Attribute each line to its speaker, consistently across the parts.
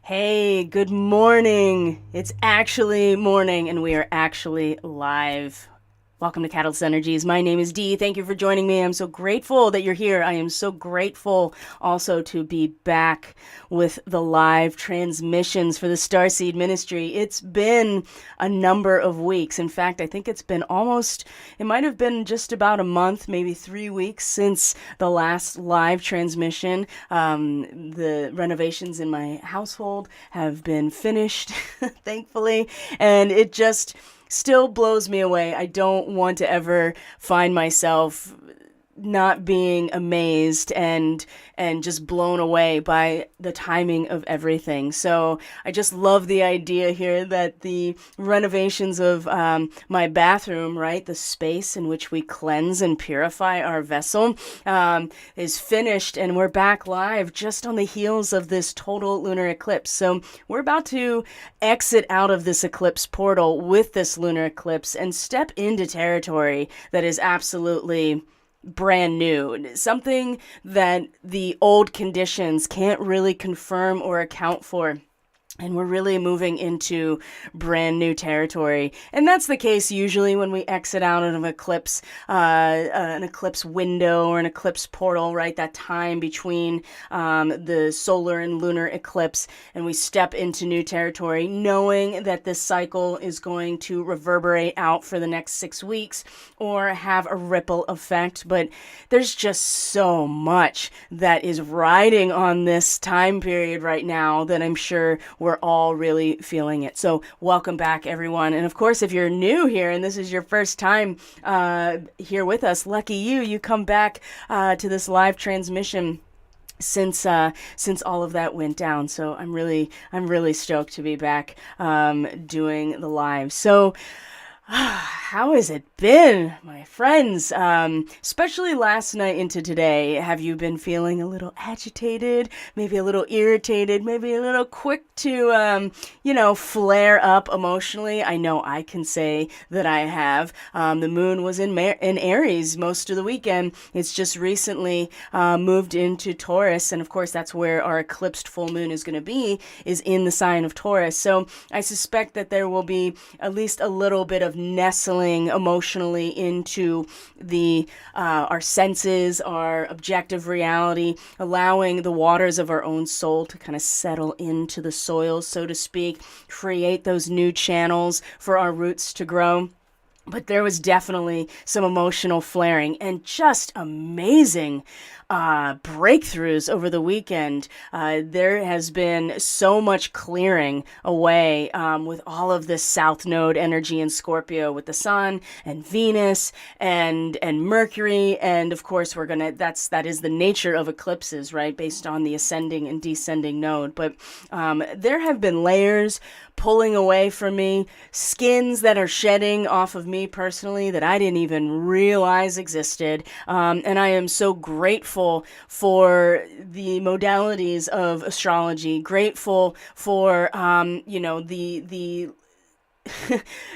Speaker 1: Hey, good morning. It's actually morning and we are actually live. Welcome to Catalyst Energies. My name is Dee. Thank you for joining me. I'm so grateful that you're here. I am so grateful also to be back with the live transmissions for the Starseed ministry. It's been a number of weeks. In fact, I think it's been it might have been just about a month, maybe 3 weeks since the last live transmission. The renovations in my household have been finished, thankfully, and it just still blows me away. I don't want to ever find myself not being amazed and just blown away by the timing of everything. So I just love the idea here that the renovations of my bathroom, right, the space in which we cleanse and purify our vessel, is finished, and we're back live just on the heels of this total lunar eclipse. So we're about to exit out of this eclipse portal with this lunar eclipse and step into territory that is absolutely brand new, something that the old conditions can't really confirm or account for. And we're really moving into brand new territory. And that's the case usually when we exit out of an eclipse window or an eclipse portal, right? That time between the solar and lunar eclipse, and we step into new territory, knowing that this cycle is going to reverberate out for the next 6 weeks or have a ripple effect. But there's just so much that is riding on this time period right now that I'm sure we're all really feeling it. So welcome back, everyone. And of course, if you're new here and this is your first time here with us, lucky you. You come back to this live transmission since all of that went down. So I'm really stoked to be back doing the live. So how has it been, my friends? Especially last night into today. Have you been feeling a little agitated, maybe a little irritated, maybe a little quick to, flare up emotionally? I know I can say that I have. The moon was in Aries most of the weekend. It's just recently moved into Taurus, and of course that's where our eclipsed full moon is going to be, is in the sign of Taurus. So I suspect that there will be at least a little bit of nestling emotionally into our senses, our objective reality, allowing the waters of our own soul to kind of settle into the soil, so to speak, create those new channels for our roots to grow. But there was definitely some emotional flaring and just amazing breakthroughs over the weekend. There has been so much clearing away with all of this South Node energy in Scorpio with the Sun and Venus and Mercury, and of course that is the nature of eclipses, right? Based on the ascending and descending node. But there have been layers pulling away from me, skins that are shedding off of me personally that I didn't even realize existed. And I am so grateful for the modalities of astrology, grateful for, the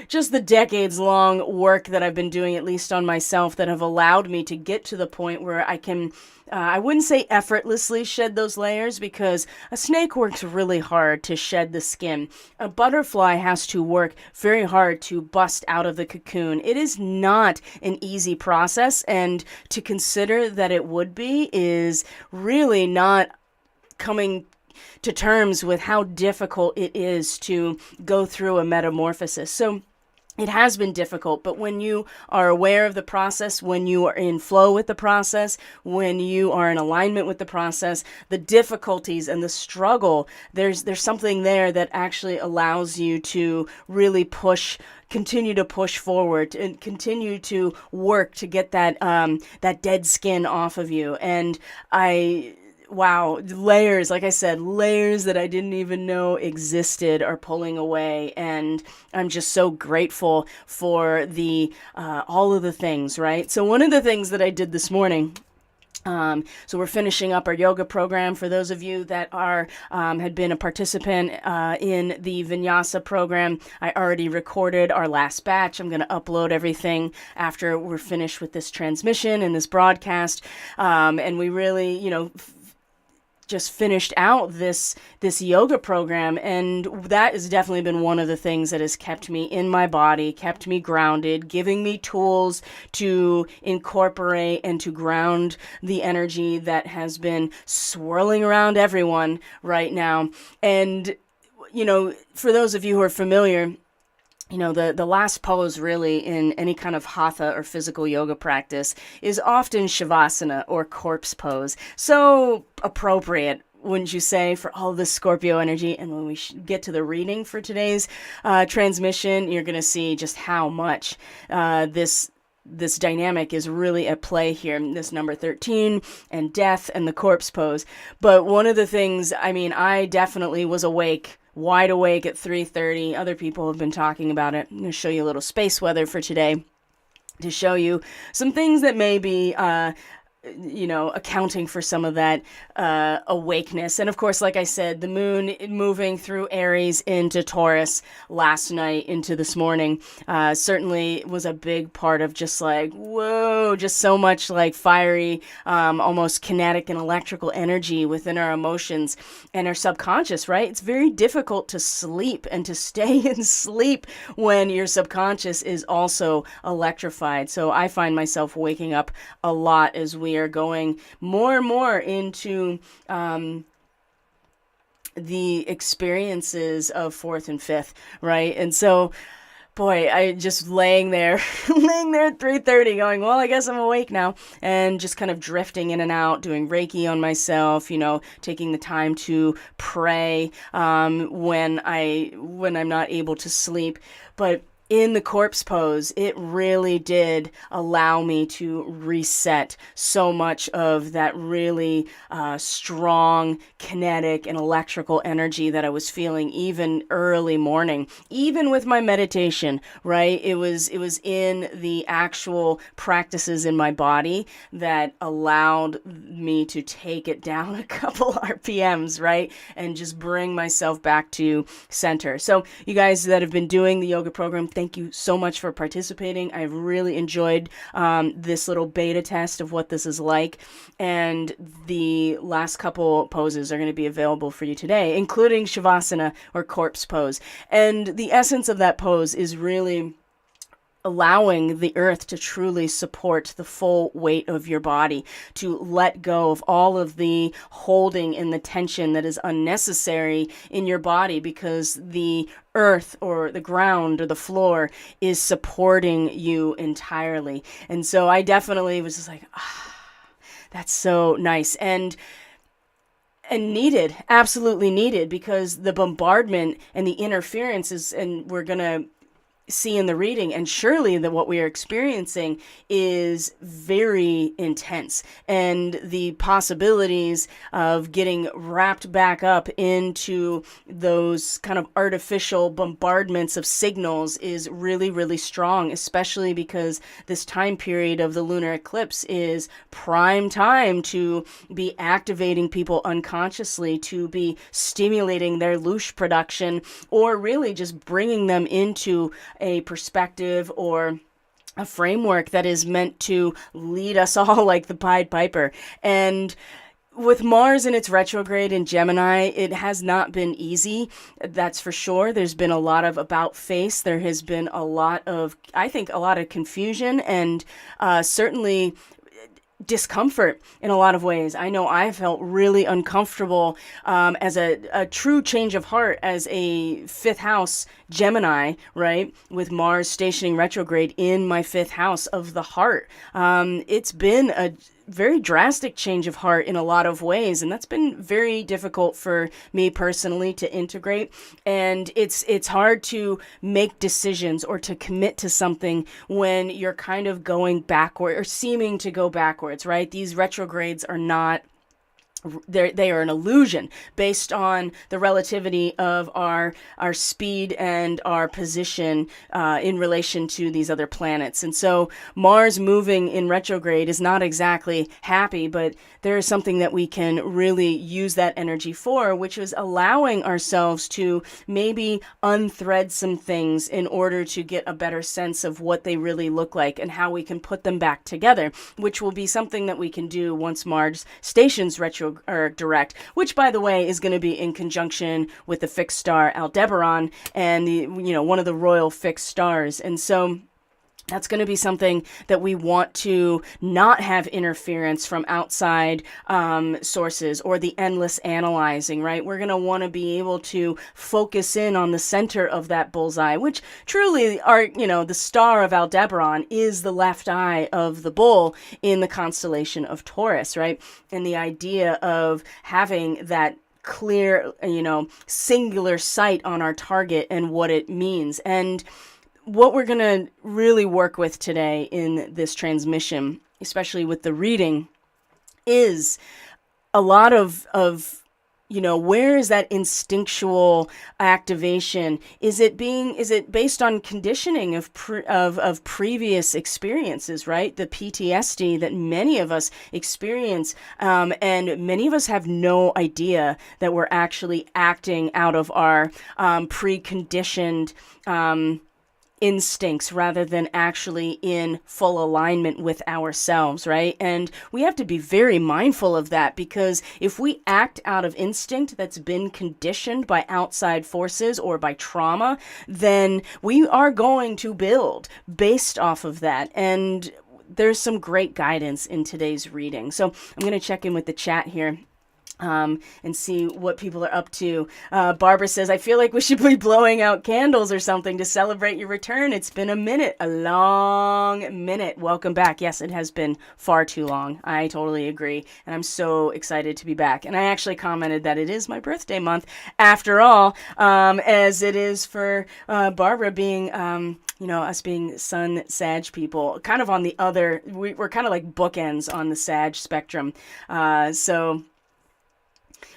Speaker 1: just the decades long work that I've been doing, at least on myself, that have allowed me to get to the point where I can, I wouldn't say effortlessly shed those layers, because a snake works really hard to shed the skin. A butterfly has to work very hard to bust out of the cocoon. It is not an easy process, and to consider that it would be is really not coming to terms with how difficult it is to go through a metamorphosis. So it has been difficult, but when you are aware of the process, when you are in flow with the process, when you are in alignment with the process, the difficulties and the struggle, there's something there that actually allows you to really continue to push forward and continue to work to get that dead skin off of you. And wow, layers, like I said, layers that I didn't even know existed are pulling away, and I'm just so grateful for all of the things, right? So one of the things that I did this morning, so we're finishing up our yoga program. For those of you that had been a participant in the Vinyasa program, I already recorded our last batch. I'm going to upload everything after we're finished with this transmission and this broadcast. And we really, just finished out this yoga program, and that has definitely been one of the things that has kept me in my body, kept me grounded, giving me tools to incorporate and to ground the energy that has been swirling around everyone right now. And for those of you who are familiar, the last pose really in any kind of hatha or physical yoga practice is often shavasana or corpse pose. So appropriate, wouldn't you say, for all this Scorpio energy. And when we get to the reading for today's transmission, you're going to see just how much this dynamic is really at play here, this number 13 and death and the corpse pose. But one of the things, I definitely was wide awake at 3:30. Other people have been talking about it. I'm going to show you a little space weather for today to show you some things that may be accounting for some of that awakeness. And of course, like I said, the moon moving through Aries into Taurus last night into this morning certainly was a big part of just like, whoa, just so much like fiery, almost kinetic and electrical energy within our emotions and our subconscious, right? It's very difficult to sleep and to stay in sleep when your subconscious is also electrified. So I find myself waking up a lot as we are going more and more into the experiences of fourth and fifth, right? And so, boy, I just laying there at 3:30 going, well, I guess I'm awake now, and just kind of drifting in and out, doing Reiki on myself, taking the time to pray when I'm not able to sleep. But in the corpse pose, it really did allow me to reset so much of that really strong kinetic and electrical energy that I was feeling even early morning, even with my meditation, right? It was in the actual practices in my body that allowed me to take it down a couple RPMs, right? And just bring myself back to center. So you guys that have been doing the yoga program, thank you so much for participating. I've really enjoyed this little beta test of what this is like. And the last couple poses are going to be available for you today, including Shavasana or corpse pose. And the essence of that pose is really allowing the earth to truly support the full weight of your body, to let go of all of the holding and the tension that is unnecessary in your body, because the earth or the ground or the floor is supporting you entirely. And so I definitely was just like, that's so nice. And needed, absolutely needed, because the bombardment and the interference and we're going to see in the reading, and surely that what we are experiencing is very intense, and the possibilities of getting wrapped back up into those kind of artificial bombardments of signals is really, really strong, especially because this time period of the lunar eclipse is prime time to be activating people unconsciously, to be stimulating their loosh production, or really just bringing them into a perspective or a framework that is meant to lead us all like the Pied Piper. And with Mars in its retrograde in Gemini, it has not been easy, that's for sure. There's been a lot of about face. There has been a lot of confusion and certainly discomfort in a lot of ways. I know I felt really uncomfortable as a true change of heart as a fifth house Gemini, right? With Mars stationing retrograde in my fifth house of the heart. It's been a very drastic change of heart in a lot of ways, and that's been very difficult for me personally to integrate. And it's hard to make decisions or to commit to something when you're kind of going backward or seeming to go backwards, right? These retrogrades are not, they are an illusion based on the relativity of our speed and our position in relation to these other planets. And so Mars moving in retrograde is not exactly happy, but there is something that we can really use that energy for, which is allowing ourselves to maybe unthread some things in order to get a better sense of what they really look like and how we can put them back together, which will be something that we can do once Mars stations retrograde direct, which by the way is going to be in conjunction with the fixed star Aldebaran and one of the royal fixed stars. And so that's going to be something that we want to not have interference from outside sources or the endless analyzing, right? We're going to want to be able to focus in on the center of that bullseye, which truly the star of Aldebaran is the left eye of the bull in the constellation of Taurus, right? And the idea of having that clear, singular sight on our target and what it means. And what we're going to really work with today in this transmission, especially with the reading, is a lot of where is that instinctual activation? Is it based on conditioning of previous experiences, right? The PTSD that many of us experience, and many of us have no idea that we're actually acting out of our preconditioned instincts rather than actually in full alignment with ourselves, right? And we have to be very mindful of that, because if we act out of instinct that's been conditioned by outside forces or by trauma, then we are going to build based off of that. And there's some great guidance in today's reading. So I'm going to check in with the chat here. And see what people are up to. Barbara says, I feel like we should be blowing out candles or something to celebrate your return. It's been a minute, a long minute. Welcome back. Yes, it has been far too long. I totally agree. And I'm so excited to be back. And I actually commented that it is my birthday month after all, as it is for Barbara being, us being Sun Sag people, kind of on the other, we're kind of like bookends on the Sag spectrum.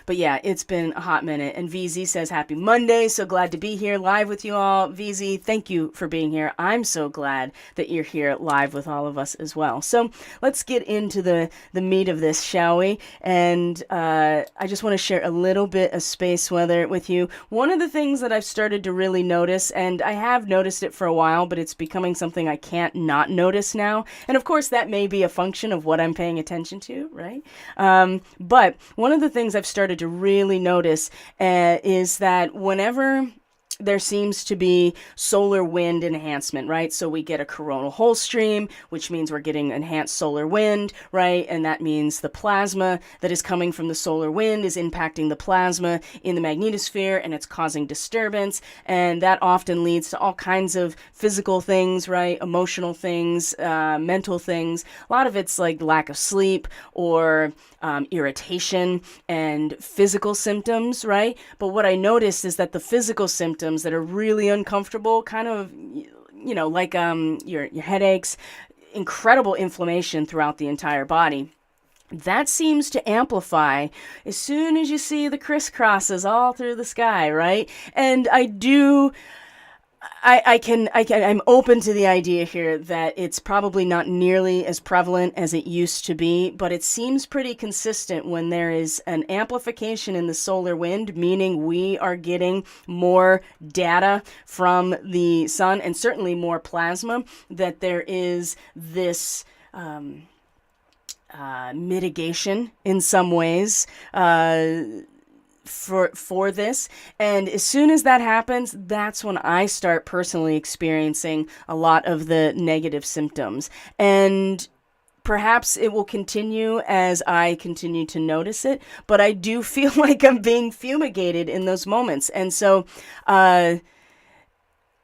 Speaker 1: But yeah, it's been a hot minute. And VZ says, happy Monday. So glad to be here live with you all. VZ, thank you for being here. I'm so glad that you're here live with all of us as well. So let's get into the meat of this, shall we? And I just want to share a little bit of space weather with you. One of the things that I've started to really notice, and I have noticed it for a while, but it's becoming something I can't not notice now. And of course, that may be a function of what I'm paying attention to, right? But one of the things I've started to really notice is that whenever there seems to be solar wind enhancement, right? So we get a coronal hole stream, which means we're getting enhanced solar wind, right? And that means the plasma that is coming from the solar wind is impacting the plasma in the magnetosphere, and it's causing disturbance. And that often leads to all kinds of physical things, right? Emotional things, mental things. A lot of it's like lack of sleep or irritation and physical symptoms, right? But what I noticed is that the physical symptoms that are really uncomfortable, kind of, like your headaches, incredible inflammation throughout the entire body, that seems to amplify as soon as you see the crisscrosses all through the sky, right? And I'm open to the idea here that it's probably not nearly as prevalent as it used to be, but it seems pretty consistent when there is an amplification in the solar wind, meaning we are getting more data from the sun and certainly more plasma, that there is this mitigation in some ways, for this. And as soon as that happens, that's when I start personally experiencing a lot of the negative symptoms. And perhaps it will continue as I continue to notice it, but I do feel like I'm being fumigated in those moments. And so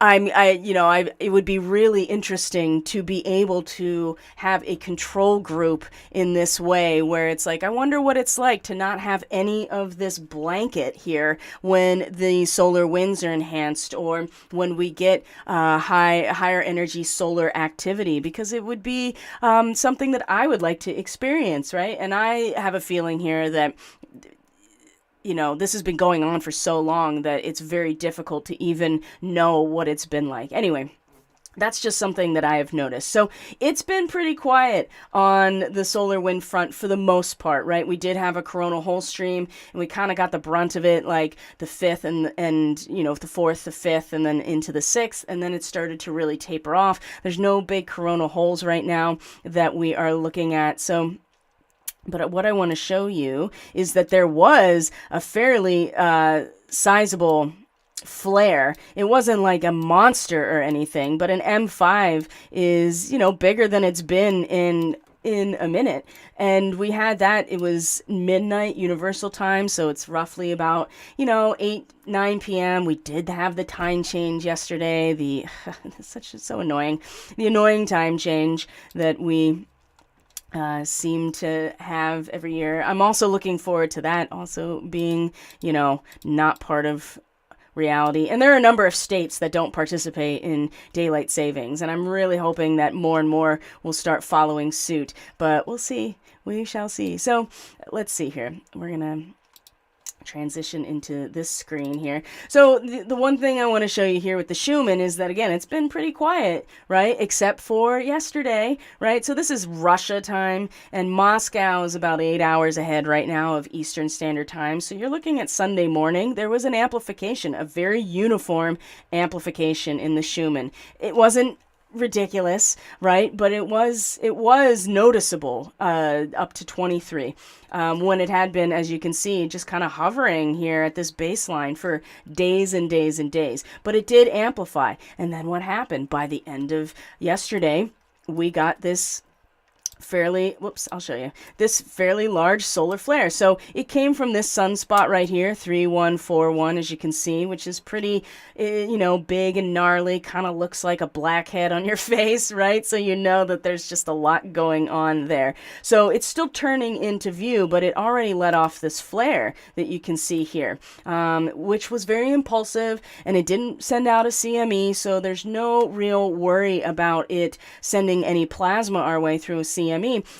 Speaker 1: it would be really interesting to be able to have a control group in this way, where it's like, I wonder what it's like to not have any of this blanket here when the solar winds are enhanced, or when we get higher energy solar activity, because it would be something that I would like to experience, right? And I have a feeling here that this has been going on for so long that it's very difficult to even know what it's been like. Anyway, that's just something that I have noticed. So it's been pretty quiet on the solar wind front for the most part, right? We did have a coronal hole stream, and we kind of got the brunt of it, like the 5th and the 4th, the 5th, and then into the 6th, and then it started to really taper off. There's no big coronal holes right now that we are looking at. So But what I want to show you is that there was a fairly sizable flare. It wasn't like a monster or anything, but an M5 is, bigger than it's been in a minute. And we had that, it was midnight universal time, so it's roughly about 8-9 p.m. We did have the time change yesterday, it's so annoying, the annoying time change that we seem to have every year. I'm also looking forward to that also being not part of reality. And there are a number of states that don't participate in daylight savings, and I'm really hoping that more and more will start following suit, but we'll see. We shall see. So let's see here. We're gonna transition into this screen here. So the one thing I want to show you here with the Schumann is that, again, it's been pretty quiet, right? Except for yesterday, right? So this is Russia time, and Moscow is about 8 hours ahead right now of Eastern Standard Time. So you're looking at Sunday morning. There was an amplification, a very uniform amplification in the Schumann. It wasn't ridiculous, right? But it was noticeable up to 23 when it had been, as you can see, just kind of hovering here at this baseline for days and days and days. But it did amplify. And then what happened? By the end of yesterday, we got this I'll show you, this fairly large solar flare. So it came from this sunspot right here, 3141, as you can see, which is pretty, big and gnarly, kind of looks like a blackhead on your face, right? So you know that there's just a lot going on there. So it's still turning into view, but it already let off this flare that you can see here, which was very impulsive, and it didn't send out a CME, so there's no real worry about it sending any plasma our way through a CME.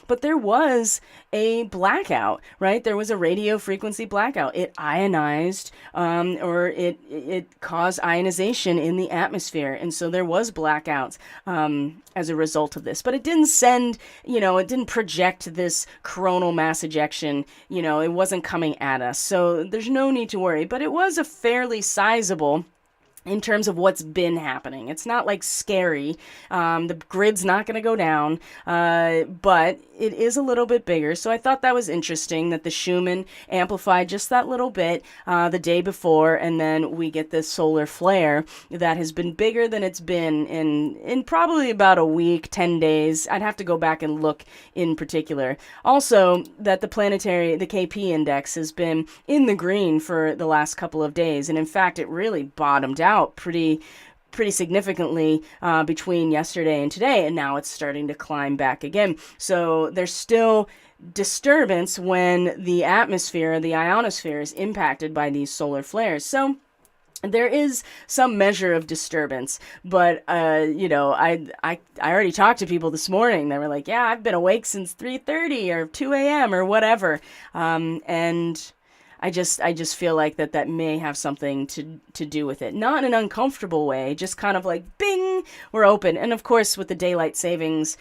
Speaker 1: But there was a blackout, right? There was a radio frequency blackout. It ionized, or it caused ionization in the atmosphere, and so there was blackouts as a result of this. But it didn't send, it didn't project this coronal mass ejection. It wasn't coming at us, so there's no need to worry. But it was a fairly sizable in terms of what's been happening. It's not like scary. The grid's not going to go down, but it is a little bit bigger. So I thought that was interesting that the Schumann amplified just that little bit the day before, and then we get this solar flare that has been bigger than it's been in probably about a week, 10 days. I'd have to go back and look in particular. Also, that the KP index has been in the green for the last couple of days, and in fact, it really bottomed out pretty significantly between yesterday and today, and now it's starting to climb back again. So there's still disturbance when the atmosphere, the ionosphere, is impacted by these solar flares. So there is some measure of disturbance, but I already talked to people this morning. They were like, "Yeah, I've been awake since 3:30 or 2 a.m. or whatever," and I just feel like that may have something to do with it. Not in an uncomfortable way, just kind of like, bing, we're open. And of course, with the daylight savings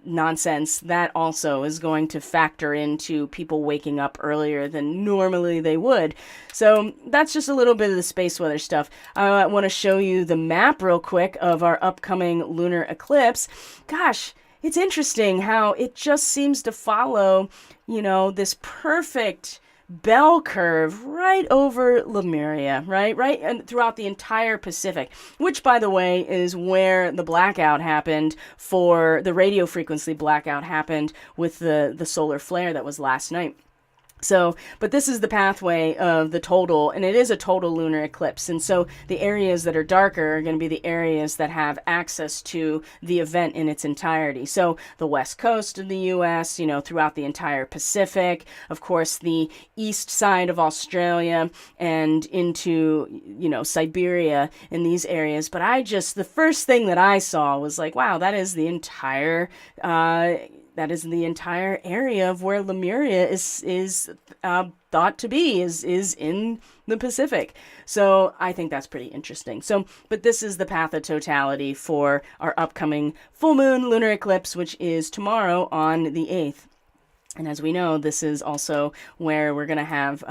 Speaker 1: nonsense, that also is going to factor into people waking up earlier than normally they would. So that's just a little bit of the space weather stuff. I want to show you the map real quick of our upcoming lunar eclipse. Gosh, it's interesting how it just seems to follow, this perfect bell curve right over Lemuria, right, and throughout the entire Pacific, which, by the way, is where the blackout happened for the radio frequency blackout happened with the solar flare that was last night. So, but this is the pathway of the total, and it is a total lunar eclipse. And so the areas that are darker are going to be the areas that have access to the event in its entirety. So the west coast of the U.S., throughout the entire Pacific, of course, the east side of Australia and into, Siberia in these areas. But the first thing that I saw was like, wow, that is the entire area of where Lemuria is thought to be, is in the Pacific. So I think that's pretty interesting. So, but this is the path of totality for our upcoming full moon lunar eclipse, which is tomorrow on the 8th. And as we know, this is also where we're going to have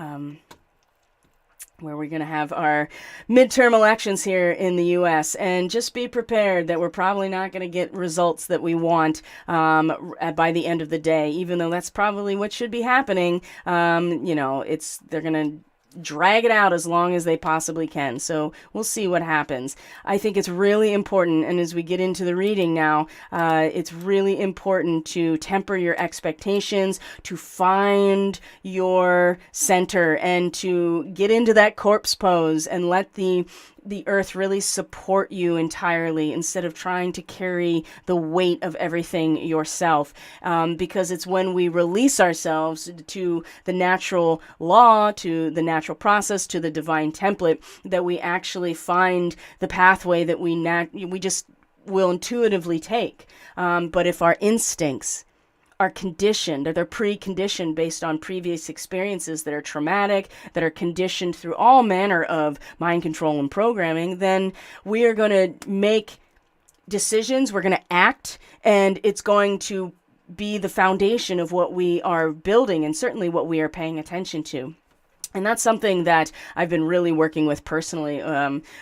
Speaker 1: where we're going to have our midterm elections here in the U.S. And just be prepared that we're probably not going to get results that we want by the end of the day, even though that's probably what should be happening. They're going to drag it out as long as they possibly can. So we'll see what happens. I think it's really important, and as we get into the reading now, it's really important to temper your expectations, to find your center, and to get into that corpse pose and let the earth really support you entirely instead of trying to carry the weight of everything yourself. Because it's when we release ourselves to the natural law, to the natural process, to the divine template, that we actually find the pathway that we just will intuitively take. But if our instincts are conditioned, or they're preconditioned based on previous experiences that are traumatic, that are conditioned through all manner of mind control and programming, then we are going to make decisions, we're going to act, and it's going to be the foundation of what we are building and certainly what we are paying attention to. And that's something that I've been really working with personally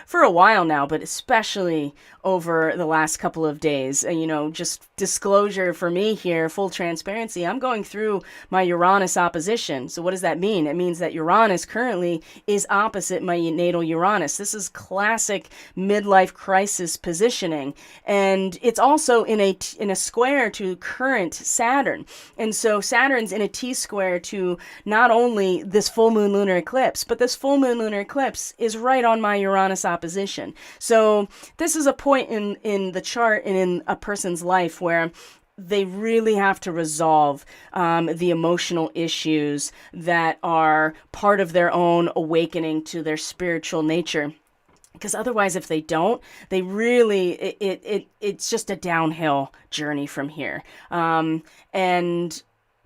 Speaker 1: for a while now, but especially over the last couple of days. Just disclosure for me here, full transparency, I'm going through my Uranus opposition. So what does that mean? It means that Uranus currently is opposite my natal Uranus. This is classic midlife crisis positioning. And it's also in a square to current Saturn. And so Saturn's in a T-square to not only this full moon lunar eclipse, but this full moon lunar eclipse is right on my Uranus opposition. So this is a point in the chart and in a person's life where they really have to resolve the emotional issues that are part of their own awakening to their spiritual nature. Because otherwise, if they don't, they really, it's just a downhill journey from here. And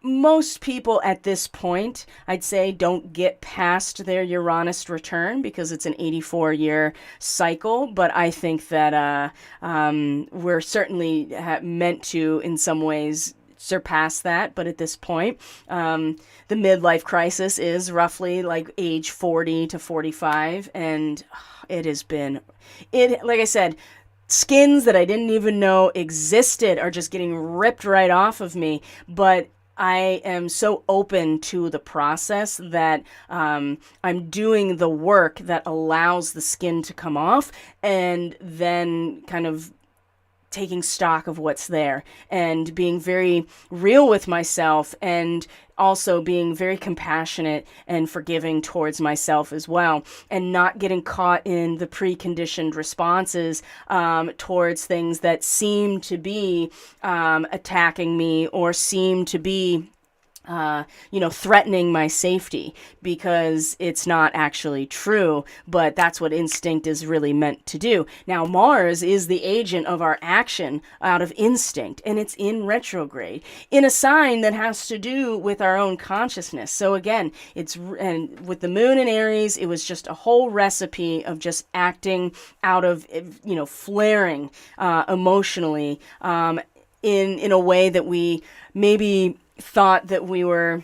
Speaker 1: most people at this point, I'd say, don't get past their Uranus return because it's an 84-year cycle. But I think that we're certainly meant to, in some ways, surpass that. But at this point, the midlife crisis is roughly like age 40 to 45. And it has been, like I said, skins that I didn't even know existed are just getting ripped right off of me. But I am so open to the process that I'm doing the work that allows the skin to come off, and then kind of taking stock of what's there and being very real with myself, and also being very compassionate and forgiving towards myself as well, and not getting caught in the preconditioned responses towards things that seem to be attacking me or seem to be threatening my safety, because it's not actually true, but that's what instinct is really meant to do. Now, Mars is the agent of our action out of instinct, and it's in retrograde in a sign that has to do with our own consciousness. So again, and with the moon in Aries, it was just a whole recipe of just acting out of, flaring emotionally in a way that we maybe thought that we were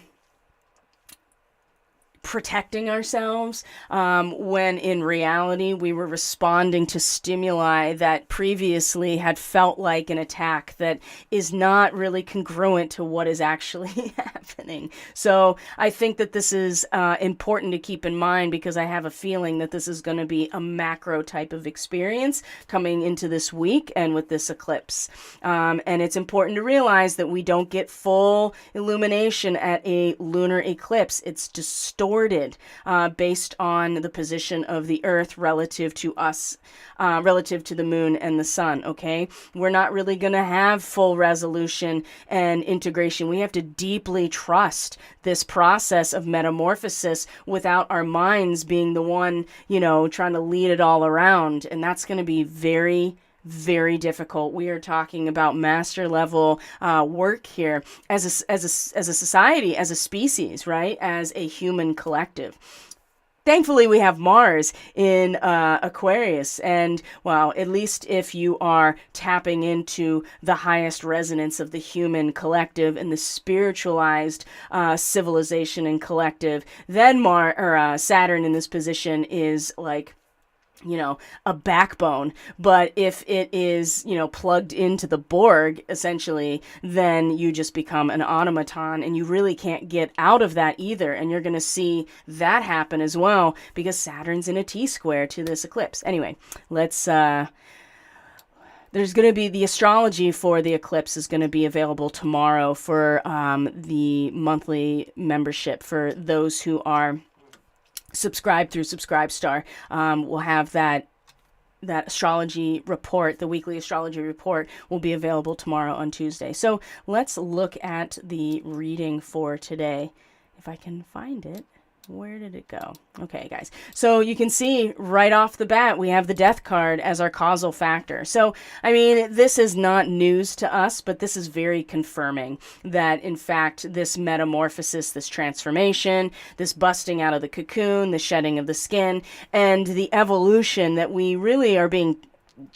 Speaker 1: protecting ourselves, when in reality we were responding to stimuli that previously had felt like an attack that is not really congruent to what is actually happening. So I think that this is important to keep in mind, because I have a feeling that this is going to be a macro type of experience coming into this week and with this eclipse. And it's important to realize that we don't get full illumination at a lunar eclipse. It's distorted based on the position of the earth relative to us, relative to the moon and the sun. Okay, we're not really going to have full resolution and integration. We have to deeply trust this process of metamorphosis without our minds being the one, trying to lead it all around. And that's going to be very, very difficult. We are talking about master level work here as a society, as a species, right? As a human collective. thankfully we have Mars in Aquarius, and well, at least if you are tapping into the highest resonance of the human collective and the spiritualized civilization and collective, then Saturn in this position is like, you know, a backbone. But if it is, you know, plugged into the Borg, essentially, then you just become an automaton, and you really can't get out of that either. And you're going to see that happen as well, because Saturn's in a T-square to this eclipse. Anyway, let's... there's going to be the astrology for the eclipse is going to be available tomorrow for the monthly membership for those who are subscribe through Subscribestar. We'll have that astrology report, the weekly astrology report, will be available tomorrow on Tuesday. So let's look at the reading for today. If I can find it. Where did it go? Okay, guys. So you can see right off the bat, we have the death card as our causal factor. So, I mean, this is not news to us, but this is very confirming that, in fact, this metamorphosis, this transformation, this busting out of the cocoon, the shedding of the skin, and the evolution that we really are being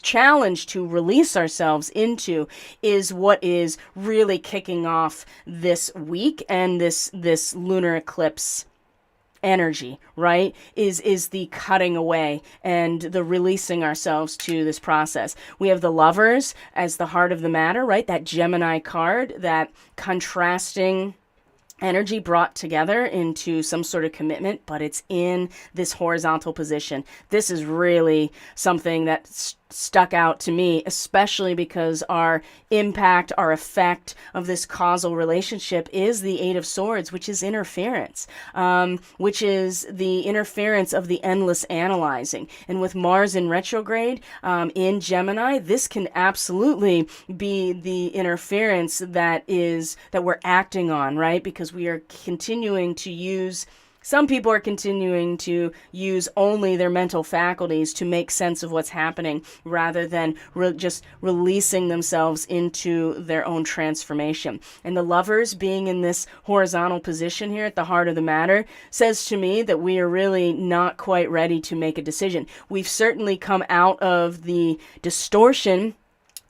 Speaker 1: challenged to release ourselves into is what is really kicking off this week and this lunar eclipse energy, right, is the cutting away and the releasing ourselves to this process. We have the Lovers as the heart of the matter, right? That Gemini card, that contrasting energy brought together into some sort of commitment, but it's in this horizontal position. This is really something that stuck out to me, especially because our impact, our effect of this causal relationship is the Eight of Swords, which is interference, which is the interference of the endless analyzing. And with Mars in retrograde in Gemini, this can absolutely be the interference that we're acting on, right? Because we are continuing to use Some people are continuing to use only their mental faculties to make sense of what's happening rather than just releasing themselves into their own transformation. And the Lovers being in this horizontal position here at the heart of the matter says to me that we are really not quite ready to make a decision. We've certainly come out of the distortion,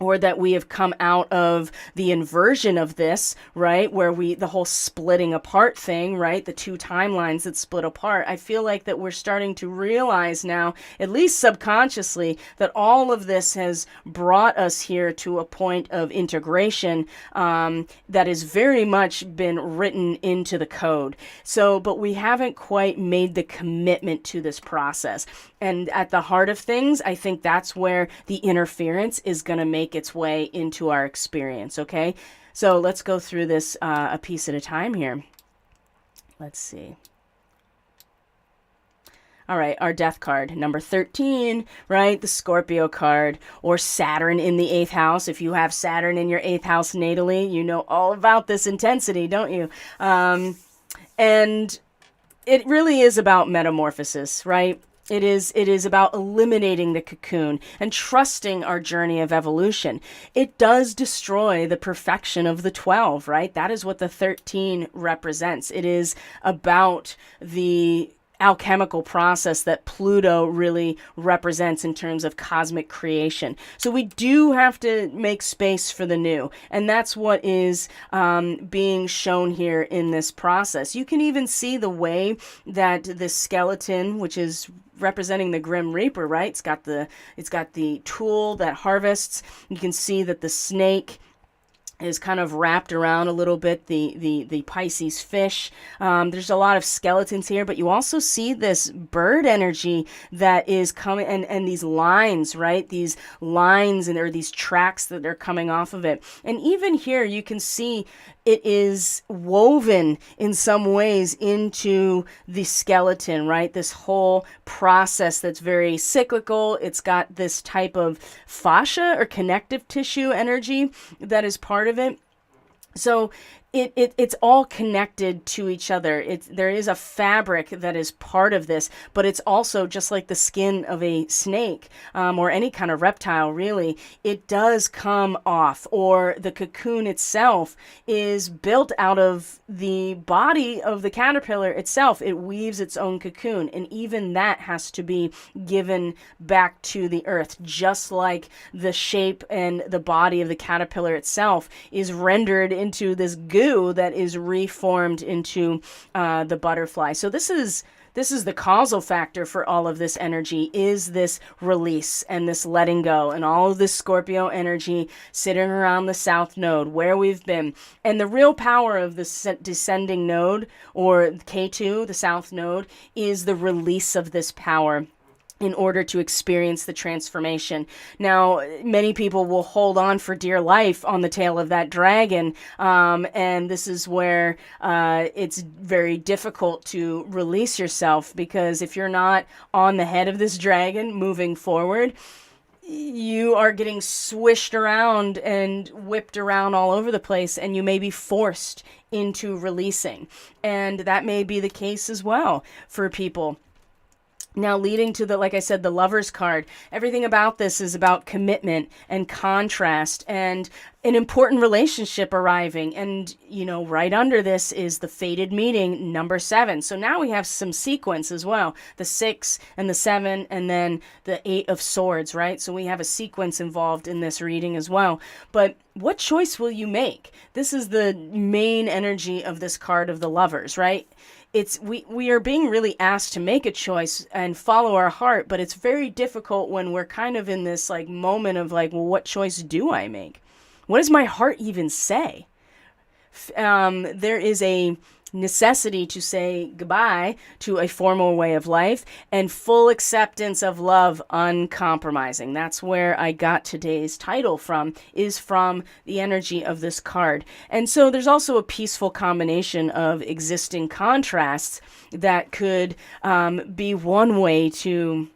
Speaker 1: or that we have come out of the inversion of this, right? Where the whole splitting apart thing, right? The two timelines that split apart. I feel like that we're starting to realize now, at least subconsciously, that all of this has brought us here to a point of integration that has very much been written into the code. So, but we haven't quite made the commitment to this process. And at the heart of things, I think that's where the interference is going to make its way into our experience, okay? So let's go through this a piece at a time here. Let's see. All right, our death card, number 13, right? The Scorpio card, or Saturn in the 8th house. If you have Saturn in your 8th house natally, you know all about this intensity, don't you? And it really is about metamorphosis, right? It is about eliminating the cocoon and trusting our journey of evolution. It does destroy the perfection of the 12, right? That is what the 13 represents. It is about the alchemical process that Pluto really represents in terms of cosmic creation. So we do have to make space for the new. And that's what is being shown here in this process. You can even see the way that the skeleton, which is representing the Grim Reaper, right? It's got the tool that harvests. You can see that the snake is kind of wrapped around a little bit, the Pisces fish. There's a lot of skeletons here, but you also see this bird energy that is coming, and these lines, right? These lines and there are these tracks that are coming off of it. And even here you can see it is woven in some ways into the skeleton, right? This whole process that's very cyclical. It's got this type of fascia or connective tissue energy that is part of it. So it's all connected to each other. There is a fabric that is part of this, but it's also just like the skin of a snake, or any kind of reptile, really. It does come off, or the cocoon itself is built out of the body of the caterpillar itself. It weaves its own cocoon, and even that has to be given back to the earth, just like the shape and the body of the caterpillar itself is rendered into this goo that is reformed into the butterfly. So this is the causal factor for all of this energy, is this release and this letting go, and all of this Scorpio energy sitting around the south node where we've been. And the real power of the descending node, or K2, the south node, is the release of this power in order to experience the transformation. Now, many people will hold on for dear life on the tail of that dragon, and this is where it's very difficult to release yourself, because if you're not on the head of this dragon moving forward, you are getting swished around and whipped around all over the place, and you may be forced into releasing. And that may be the case as well for people. Now, leading to the, like I said, the Lover's card, everything about this is about commitment and contrast and an important relationship arriving. And, right under this is the fated meeting, number 7. So now we have some sequence as well, the 6 and the 7, and then the 8 of Swords, right? So we have a sequence involved in this reading as well. But what choice will you make? This is the main energy of this card of the Lovers, right? We are being really asked to make a choice and follow our heart, but it's very difficult when we're kind of in this moment of well, what choice do I make? What does my heart even say? There is a necessity to say goodbye to a formal way of life and full acceptance of love, uncompromising. That's where I got today's title from, is from the energy of this card. And so there's also a peaceful combination of existing contrasts that could be one way to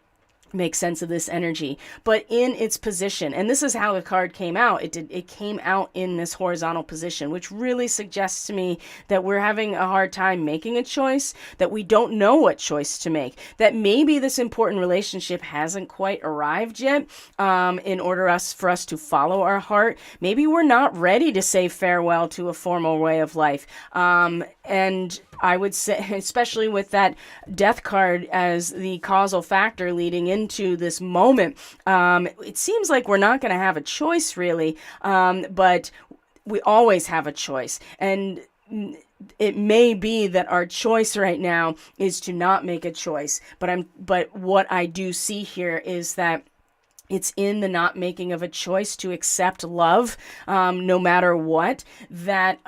Speaker 1: make sense of this energy, but in its position. And this is how the card came out. It came out in this horizontal position, which really suggests to me that we're having a hard time making a choice, that we don't know what choice to make, that maybe this important relationship hasn't quite arrived yet, in order for us to follow our heart. Maybe we're not ready to say farewell to a formal way of life. And I would say, especially with that death card as the causal factor leading into this moment, it seems like we're not going to have a choice really, but we always have a choice. And it may be that our choice right now is to not make a choice, but what I do see here is that it's in the not making of a choice to accept love, no matter what, that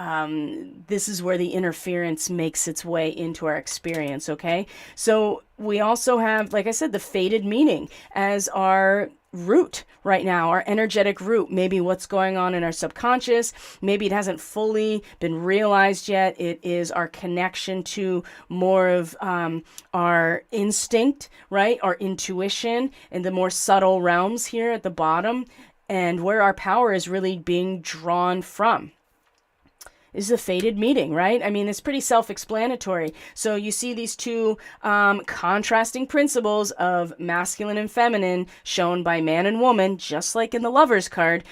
Speaker 1: this is where the interference makes its way into our experience, okay? So we also have, like I said, the fated meaning as our root right now, our energetic root. Maybe what's going on in our subconscious. Maybe it hasn't fully been realized yet. It is our connection to more of our instinct, right? Our intuition and the more subtle realms here at the bottom, and where our power is really being drawn from. Is the fated meeting, right? I mean, it's pretty self-explanatory. So you see these two contrasting principles of masculine and feminine shown by man and woman, just like in the Lover's card.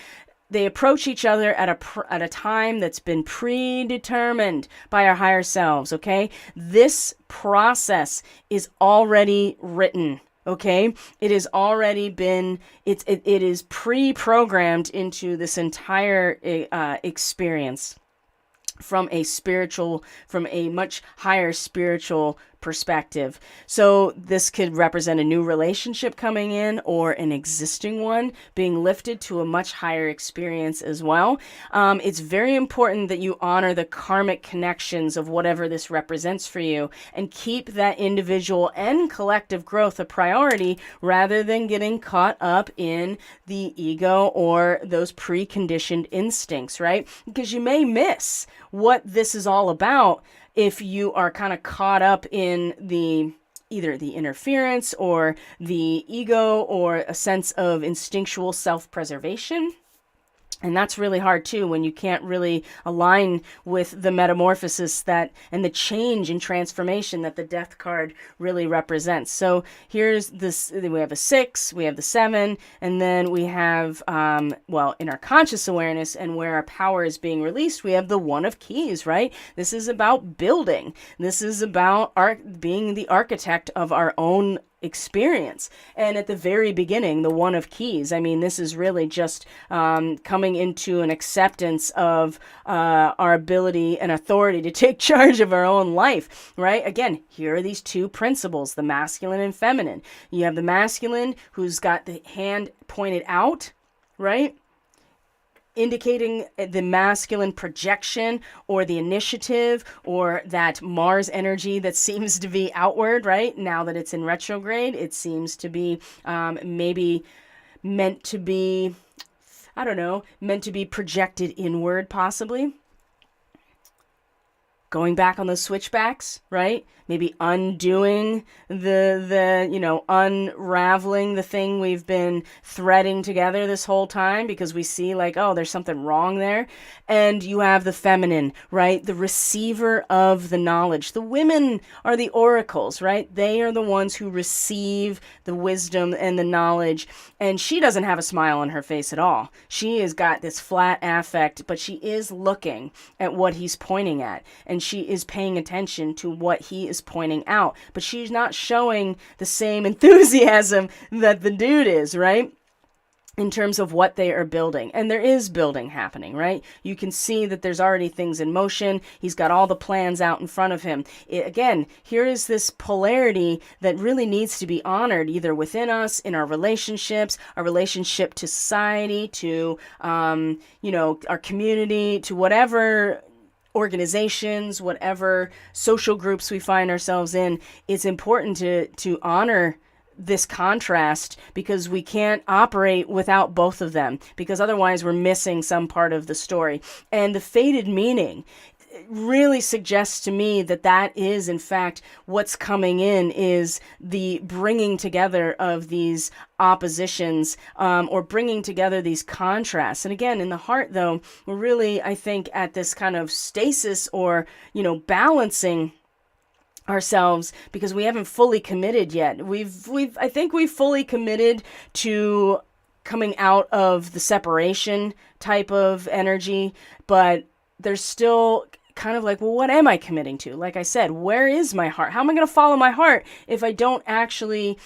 Speaker 1: They approach each other at a time that's been predetermined by our higher selves, okay? This process is already written. Okay, it has already been, it is pre-programmed into this entire experience. From a much higher spiritual perspective. So this could represent a new relationship coming in, or an existing one being lifted to a much higher experience as well. It's very important that you honor the karmic connections of whatever this represents for you, and keep that individual and collective growth a priority, rather than getting caught up in the ego or those preconditioned instincts, right? Because you may miss what this is all about if you are kind of caught up in either the interference or the ego, or a sense of instinctual self-preservation. And that's really hard too when you can't really align with the metamorphosis that and the change and transformation that the death card really represents. So here's this, we have a 6, we have the 7, and then we have, in our conscious awareness and where our power is being released, we have the 1 of keys, right? This is about building. This is about being the architect of our own experience. And at the very beginning, the 1 of keys, I mean, this is really just coming into an acceptance of our ability and authority to take charge of our own life, right? Again, here are these 2 principles, the masculine and feminine. You have the masculine who's got the hand pointed out, right? Indicating the masculine projection or the initiative or that Mars energy that seems to be outward, right? Now that it's in retrograde, it seems to be maybe meant to be, meant to be projected inward possibly. Going back on those switchbacks, right? Maybe undoing unraveling the thing we've been threading together this whole time because we see like, oh, there's something wrong there. And you have the feminine, right? The receiver of the knowledge. The women are the oracles, right? They are the ones who receive the wisdom and the knowledge. And she doesn't have a smile on her face at all. She has got this flat affect, but she is looking at what he's pointing at. And she is paying attention to what he is pointing out, but she's not showing the same enthusiasm that the dude is, right? In terms of what they are building. And there is building happening, right? You can see that there's already things in motion. He's got all the plans out in front of him. Again, here is this polarity that really needs to be honored either within us, in our relationships, our relationship to society, to, our community, to whatever organizations, whatever social groups we find ourselves in. It's important to honor this contrast because we can't operate without both of them because otherwise we're missing some part of the story. And the fated meaning really suggests to me that that is in fact what's coming in is the bringing together of these oppositions or bringing together these contrasts. And again, in the heart though, we're really, I think, at this kind of stasis or, balancing ourselves because we haven't fully committed yet. I think we've fully committed to coming out of the separation type of energy, but there's still kind of like, well, what am I committing to? Like I said, where is my heart? How am I going to follow my heart if I don't actually,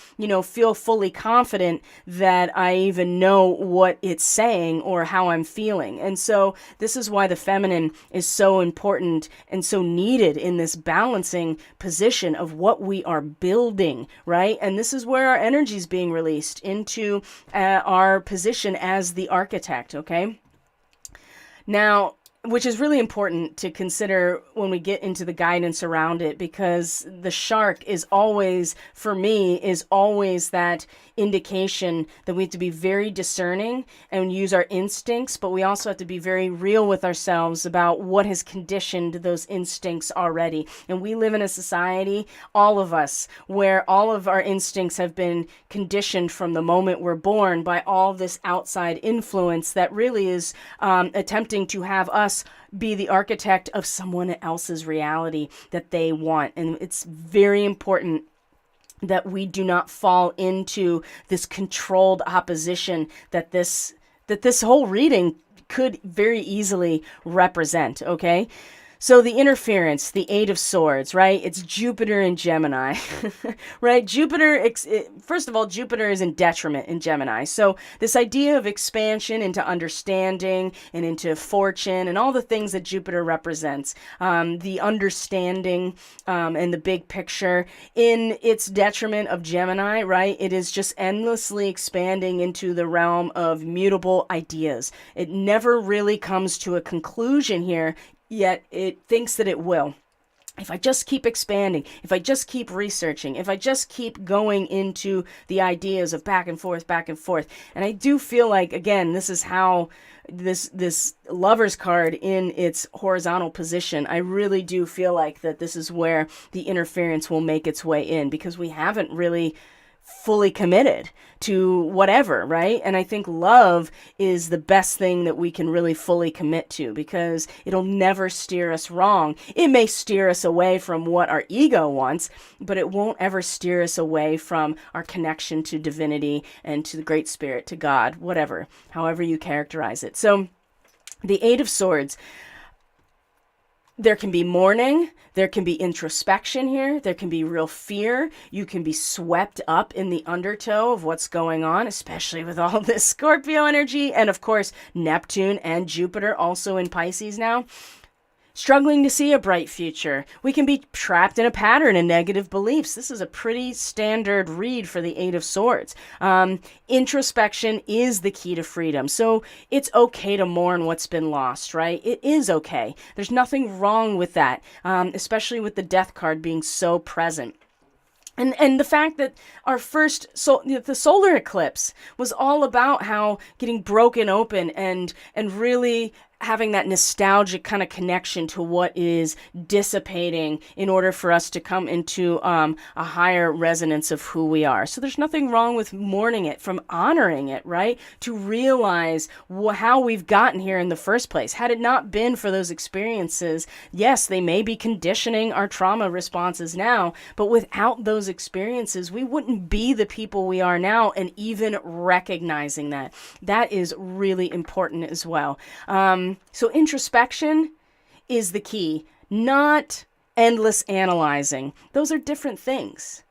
Speaker 1: feel fully confident that I even know what it's saying or how I'm feeling? And so this is why the feminine is so important and so needed in this balancing position of what we are building, right? And this is where our energy is being released into our position as the architect, okay? Now, which is really important to consider when we get into the guidance around it, because the shark is always, for me, is always that indication that we have to be very discerning and use our instincts, but we also have to be very real with ourselves about what has conditioned those instincts already. And we live in a society, all of us, where all of our instincts have been conditioned from the moment we're born by all this outside influence that really is attempting to have us be the architect of someone else's reality that they want. And it's very important that we do not fall into this controlled opposition that this whole reading could very easily represent, okay? So the interference, the 8 of Swords, right? It's Jupiter in Gemini, right? First of all, Jupiter is in detriment in Gemini. So this idea of expansion into understanding and into fortune and all the things that Jupiter represents, the understanding and the big picture in its detriment of Gemini, right? It is just endlessly expanding into the realm of mutable ideas. It never really comes to a conclusion here, yet it thinks that it will. If I just keep expanding, if I just keep researching, if I just keep going into the ideas of back and forth, and I do feel like, again, this is how this Lover's card in its horizontal position, I really do feel like that this is where the interference will make its way in, because we haven't really fully committed to whatever, right? And I think love is the best thing that we can really fully commit to, because it'll never steer us wrong. It may steer us away from what our ego wants, but it won't ever steer us away from our connection to divinity and to the Great Spirit, to God, whatever, however you characterize it. So the Eight of Swords, there can be mourning, there can be introspection here, there can be real fear, you can be swept up in the undertow of what's going on, especially with all this Scorpio energy, and of course Neptune and Jupiter also in Pisces now. Struggling to see a bright future. We can be trapped in a pattern of negative beliefs. This is a pretty standard read for the Eight of Swords. Introspection is the key to freedom. So it's okay to mourn what's been lost, right? It is okay. There's nothing wrong with that, especially with the Death card being so present. And the fact that our first, the solar eclipse was all about how getting broken open and really having that nostalgic kind of connection to what is dissipating in order for us to come into a higher resonance of who we are. So there's nothing wrong with mourning it, from honoring it, right? To realize how we've gotten here in the first place. Had it not been for those experiences, yes, they may be conditioning our trauma responses now, but without those experiences, we wouldn't be the people we are now, and even recognizing that. That is really important as well. So introspection is the key, not endless analyzing. Those are different things.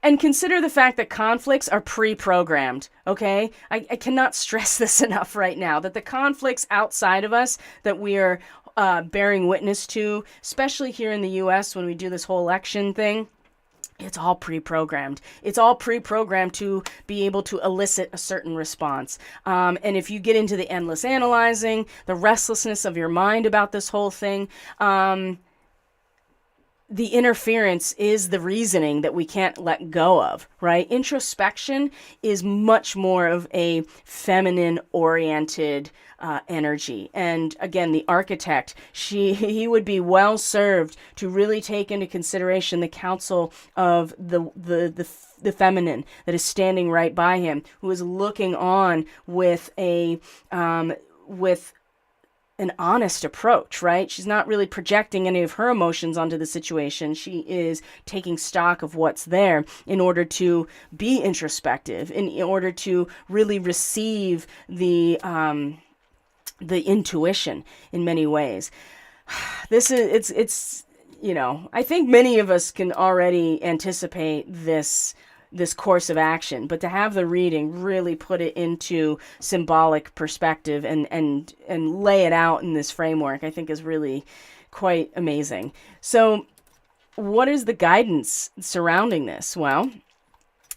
Speaker 1: And consider the fact that conflicts are pre-programmed, okay? I cannot stress this enough right now, that the conflicts outside of us that we are bearing witness to, especially here in the US when we do this whole election thing, it's all pre-programmed. It's all pre-programmed to be able to elicit a certain response. And if you get into the endless analyzing, the restlessness of your mind about this whole thing, the interference is the reasoning that we can't let go of, right? Introspection is much more of a feminine-oriented energy. And again, the architect, he would be well served to really take into consideration the counsel of the feminine that is standing right by him, who is looking on with an honest approach, right? She's not really projecting any of her emotions onto the situation. She is taking stock of what's there in order to be introspective, in order to really receive the intuition in many ways. It's I think many of us can already anticipate this course of action, but to have the reading really put it into symbolic perspective and lay it out in this framework, I think is really quite amazing. So what is the guidance surrounding this? Well,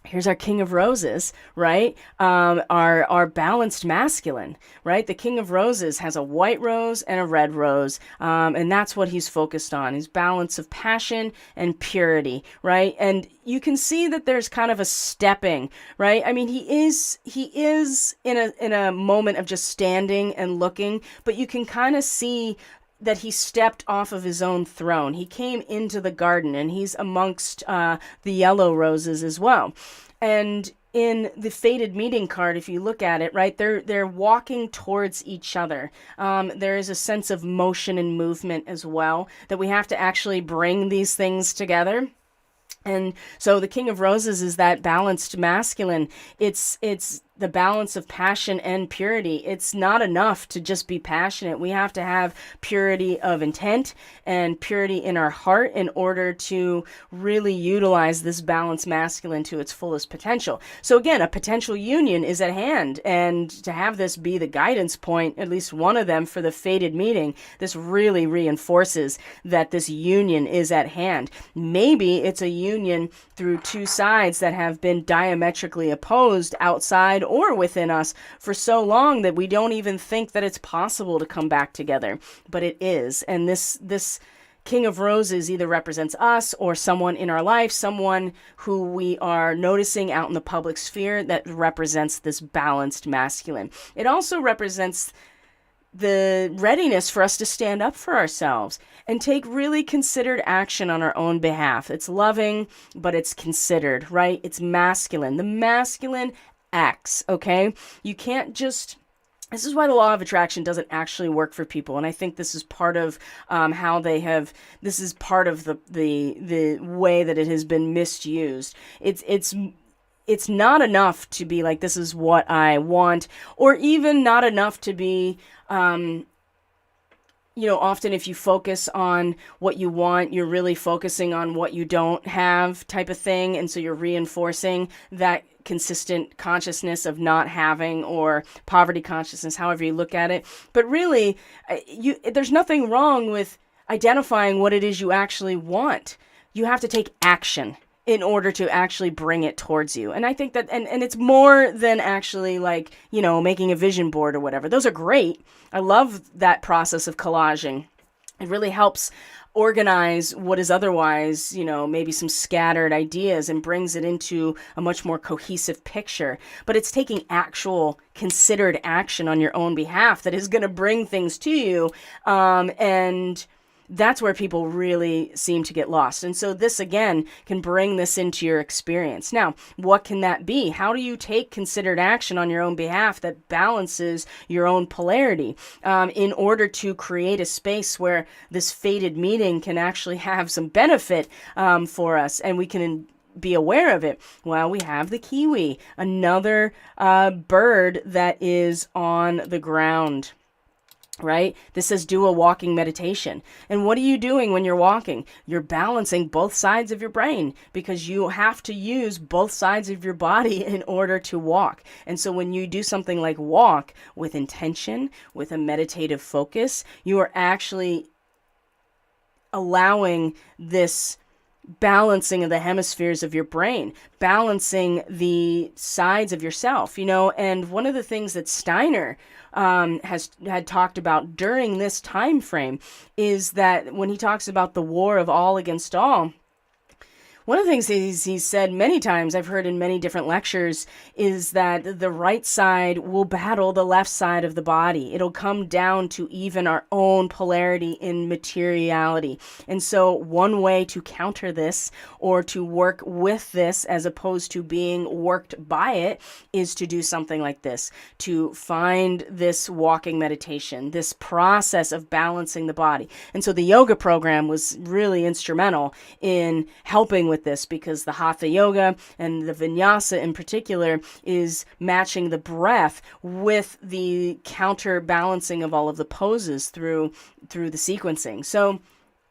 Speaker 1: here's our King of Roses, right? Our balanced masculine, right? The King of Roses has a white rose and a red rose, and that's what he's focused on, his balance of passion and purity, right? And you can see that there's kind of a stepping, right? I mean, he is in a moment of just standing and looking, but you can kind of see that he stepped off of his own throne. He came into the garden, and he's amongst the yellow roses as well. And in the fated meeting card, if you look at it, right, they're walking towards each other. There is a sense of motion and movement as well, that we have to actually bring these things together. And so the King of Roses is that balanced masculine. It's the balance of passion and purity. It's not enough to just be passionate. We have to have purity of intent and purity in our heart in order to really utilize this balanced masculine to its fullest potential. So again, a potential union is at hand, and to have this be the guidance point, at least one of them, for the fated meeting, this really reinforces that this union is at hand. Maybe it's a union through two sides that have been diametrically opposed outside or within us for so long that we don't even think that it's possible to come back together. But it is. And this King of Roses either represents us or someone in our life, someone who we are noticing out in the public sphere that represents this balanced masculine. It also represents the readiness for us to stand up for ourselves and take really considered action on our own behalf. It's loving, but it's considered, right? It's masculine. The masculine acts, okay? You can't just... This is why the law of attraction doesn't actually work for people, and I think this is part of how they have. This is part of the way that it has been misused. It's not enough to be like, this is what I want, or even not enough to be. Often if you focus on what you want, you're really focusing on what you don't have, type of thing, and so you're reinforcing that consistent consciousness of not having, or poverty consciousness, however you look at it. But really, there's nothing wrong with identifying what it is you actually want. You have to take action in order to actually bring it towards you. And I think that, and it's more than actually like, making a vision board or whatever. Those are great. I love that process of collaging. It really helps organize what is otherwise, maybe some scattered ideas, and brings it into a much more cohesive picture. But it's taking actual considered action on your own behalf that is going to bring things to you. And that's where people really seem to get lost. And so this, again, can bring this into your experience. Now, what can that be? How do you take considered action on your own behalf that balances your own polarity in order to create a space where this fated meeting can actually have some benefit for us, and we can be aware of it? Well, we have the kiwi, another bird that is on the ground. Right? This says do a walking meditation. And what are you doing when you're walking? You're balancing both sides of your brain, because you have to use both sides of your body in order to walk. And so when you do something like walk with intention, with a meditative focus, you are actually allowing this balancing of the hemispheres of your brain, balancing the sides of yourself, and one of the things that Steiner had talked about during this time frame is that when he talks about the war of all against all, one of the things he's said many times, I've heard in many different lectures, is that the right side will battle the left side of the body. It'll come down to even our own polarity in materiality. And so one way to counter this, or to work with this as opposed to being worked by it, is to do something like this, to find this walking meditation, this process of balancing the body. And so the yoga program was really instrumental in helping with this, because the hatha yoga and the vinyasa in particular is matching the breath with the counterbalancing of all of the poses through the sequencing. So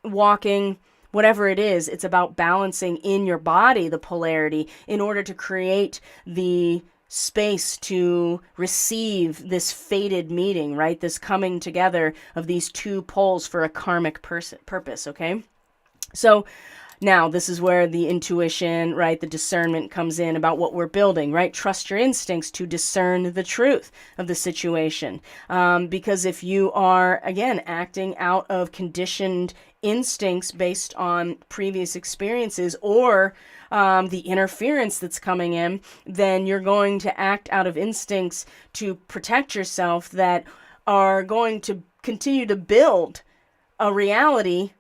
Speaker 1: walking, whatever it is, it's about balancing in your body the polarity in order to create the space to receive this fated meeting, right? This coming together of these two poles for a karmic purpose, okay? So now, this is where the intuition, right, the discernment comes in about what we're building, right? Trust your instincts to discern the truth of the situation. Because if you are, again, acting out of conditioned instincts based on previous experiences, or the interference that's coming in, then you're going to act out of instincts to protect yourself that are going to continue to build a reality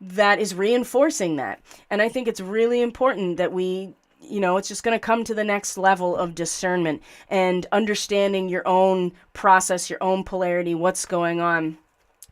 Speaker 1: that is reinforcing that. And I think it's really important that we, it's just going to come to the next level of discernment and understanding your own process, your own polarity, what's going on,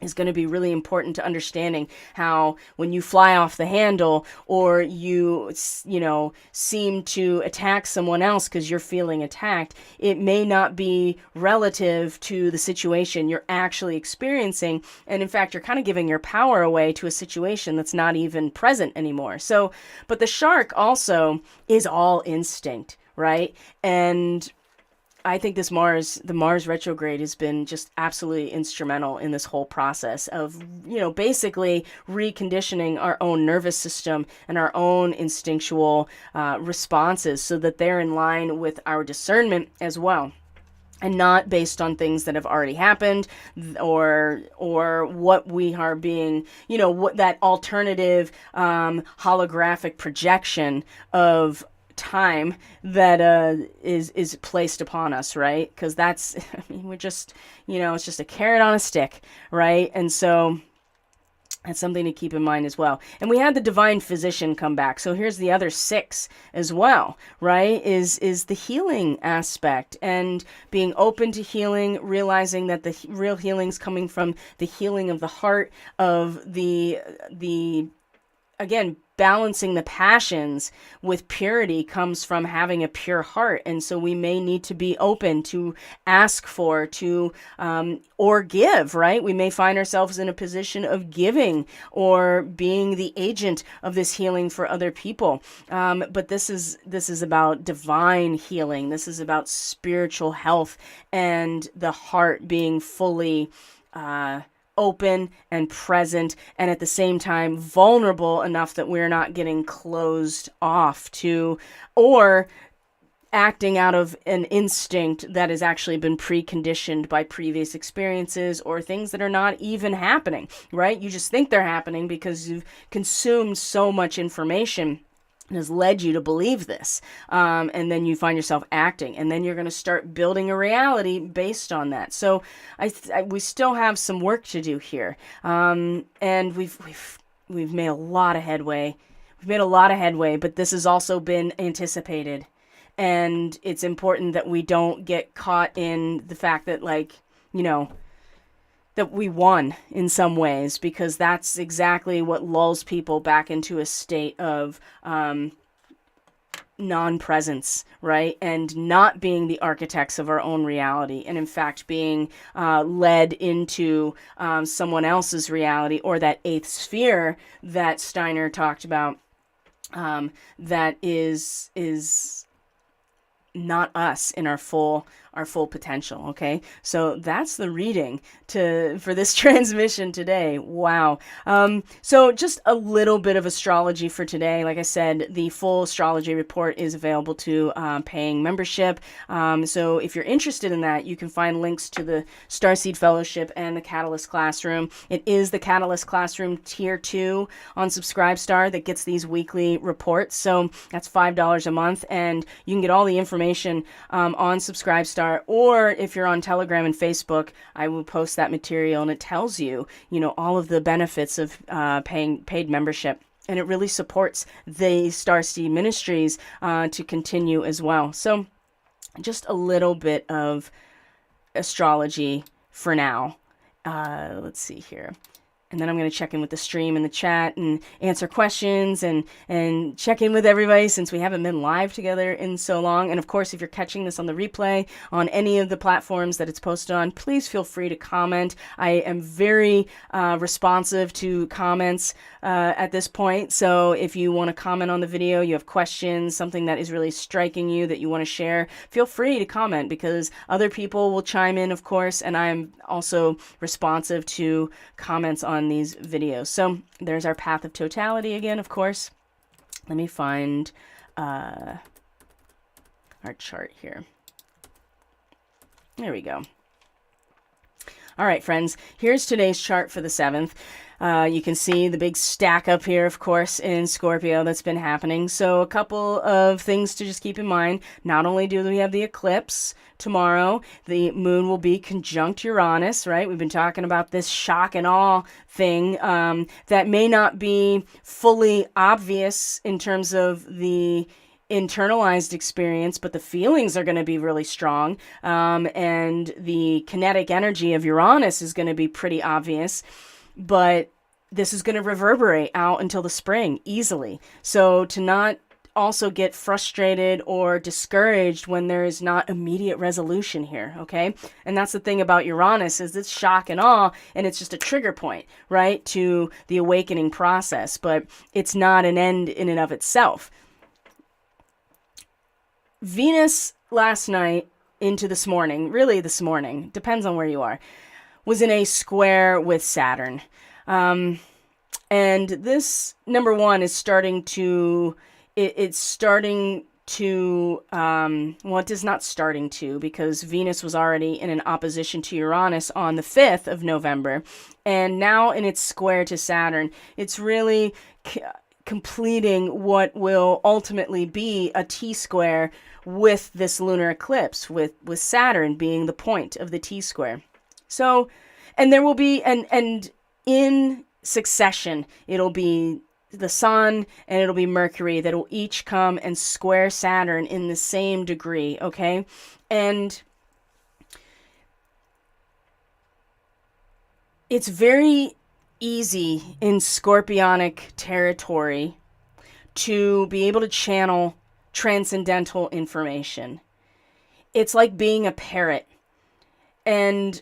Speaker 1: is going to be really important to understanding how when you fly off the handle, or you seem to attack someone else because you're feeling attacked, it may not be relative to the situation you're actually experiencing. And in fact, you're kind of giving your power away to a situation that's not even present anymore. So, but the shark also is all instinct, right? And I think the Mars retrograde has been just absolutely instrumental in this whole process of, basically reconditioning our own nervous system and our own instinctual responses so that they're in line with our discernment as well, and not based on things that have already happened, or what we are being, what that alternative holographic projection of time that is placed upon us, right? Because that's, I mean, we're just, it's just a carrot on a stick, right? And so that's something to keep in mind as well. And we had the divine physician come back. So here's the other 6 as well, right? Is the healing aspect and being open to healing, realizing that the real healing's coming from the healing of the heart, of the again, balancing the passions with purity comes from having a pure heart. And so we may need to be open to ask for, or give, right? We may find ourselves in a position of giving or being the agent of this healing for other people. But this is about divine healing. This is about spiritual health and the heart being fully, open and present, and at the same time vulnerable enough that we're not getting closed off to or acting out of an instinct that has actually been preconditioned by previous experiences or things that are not even happening, right? You just think they're happening because you've consumed so much information has led you to believe this. And then you find yourself acting, and then you're going to start building a reality based on that. So we still have some work to do here. And we've made a lot of headway. We've made a lot of headway, but this has also been anticipated. And it's important that we don't get caught in the fact that, that we won in some ways, because that's exactly what lulls people back into a state of non-presence, right? And not being the architects of our own reality, and in fact being led into someone else's reality, or that 8th sphere that Steiner talked about, that is not us in our full potential. Okay, so that's the reading for this transmission today. Wow. So just a little bit of astrology for today. Like I said, the full astrology report is available to paying membership. So if you're interested in that, you can find links to the Starseed Fellowship and the Catalyst Classroom. It is the Catalyst Classroom Tier 2 on Subscribestar that gets these weekly reports. So that's $5 a month, and you can get all the information on Subscribestar. Or if you're on Telegram and Facebook, I will post that material, and it tells you, all of the benefits of paid membership. And it really supports the Starseed Ministries to continue as well. So just a little bit of astrology for now. Let's see here. And then I'm going to check in with the stream and the chat and answer questions and check in with everybody, since we haven't been live together in so long. And of course, if you're catching this on the replay on any of the platforms that it's posted on, please feel free to comment. I am very responsive to comments at this point. So if you want to comment on the video, you have questions, something that is really striking you that you want to share, feel free to comment, because other people will chime in, of course, and I'm also responsive to comments on these videos. So there's our path of totality again, of course. Let me find our chart here. There we go. All right, friends, here's today's chart for the 7th. You can see the big stack up here, of course, in Scorpio that's been happening. So a couple of things to just keep in mind. Not only do we have the eclipse tomorrow, the moon will be conjunct Uranus, right? We've been talking about this shock and awe thing that may not be fully obvious in terms of the internalized experience, but the feelings are going to be really strong, and the kinetic energy of Uranus is going to be pretty obvious, but this is going to reverberate out until the spring easily. So to not also get frustrated or discouraged when there is not immediate resolution here, okay? And that's the thing about Uranus, is it's shock and awe, and it's just a trigger point, right, to the awakening process, but it's not an end in and of itself. Venus last night into this morning, really this morning, depends on where you are, was in a square with Saturn. And this, number one, is starting to, it's starting to, well, it is not starting to, because Venus was already in an opposition to Uranus on the 5th of November. And now in its square to Saturn, it's really completing what will ultimately be a T-square with this lunar eclipse, with Saturn being the point of the T-square. So, and there will be, and in succession, it'll be the Sun and it'll be Mercury that will each come and square Saturn in the same degree, okay? And it's very easy in scorpionic territory to be able to channel transcendental information. It's like being a parrot. And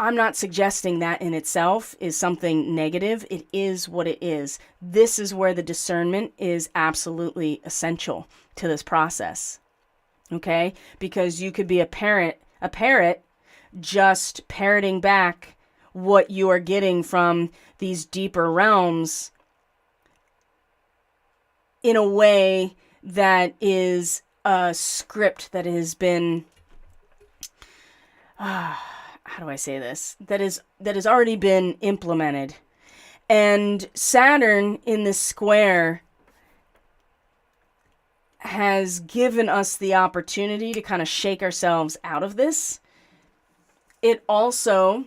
Speaker 1: I'm not suggesting that in itself is something negative. It is what it is. This is where the discernment is absolutely essential to this process. Okay? Because you could be a parrot just parroting back what you are getting from these deeper realms in a way that is a script that has been, how do I say this? That has already been implemented. And Saturn in this square has given us the opportunity to kind of shake ourselves out of this. It also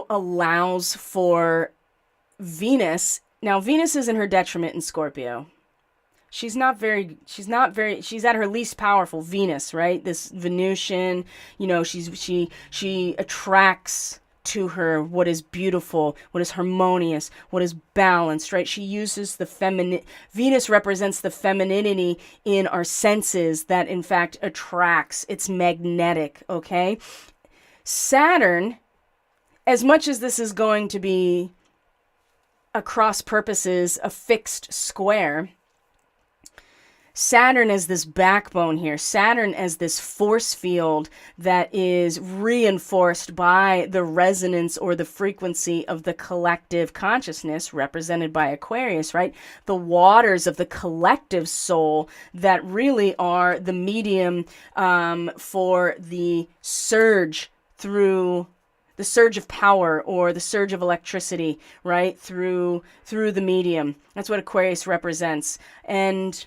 Speaker 1: allows for Venus. Now, Venus is in her detriment in Scorpio. She's at her least powerful, Venus, right? This Venusian, she attracts to her what is beautiful, what is harmonious, what is balanced, right? She uses the feminine. Venus represents the femininity in our senses that in fact attracts. It's magnetic, okay? Saturn, as much as this is going to be across purposes a fixed square, Saturn as this backbone here, Saturn as this force field that is reinforced by the resonance or the frequency of the collective consciousness represented by Aquarius, right? The waters of the collective soul that really are the medium for the surge through the surge of power or the surge of electricity, right? Through the medium. That's what Aquarius represents. And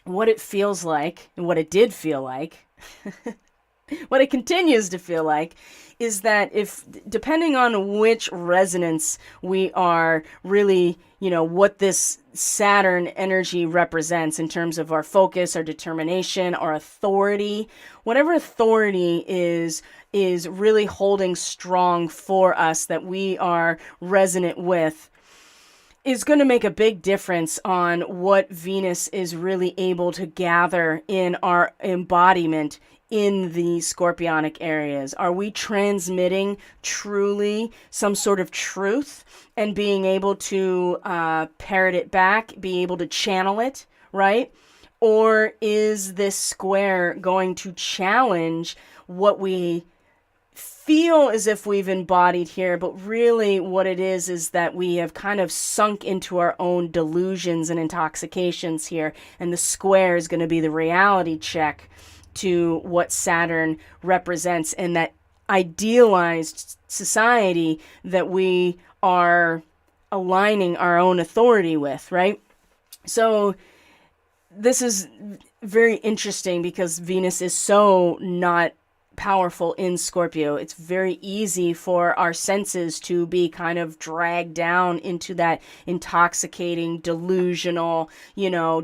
Speaker 1: what it feels like, and what it did feel like, what it continues to feel like, is that if, depending on which resonance we are really, what this Saturn energy represents in terms of our focus, our determination, our authority, whatever authority is really holding strong for us that we are resonant with, is going to make a big difference on what Venus is really able to gather in our embodiment in the scorpionic areas. Are we transmitting truly some sort of truth and being able to parrot it back, be able to channel it, right? Or is this square going to challenge what we feel as if we've embodied here, but really what it is that we have kind of sunk into our own delusions and intoxications here, and the square is going to be the reality check to what Saturn represents in that idealized society that we are aligning our own authority with, right? So this is very interesting because Venus is so not powerful in Scorpio. It's very easy for our senses to be kind of dragged down into that intoxicating, delusional,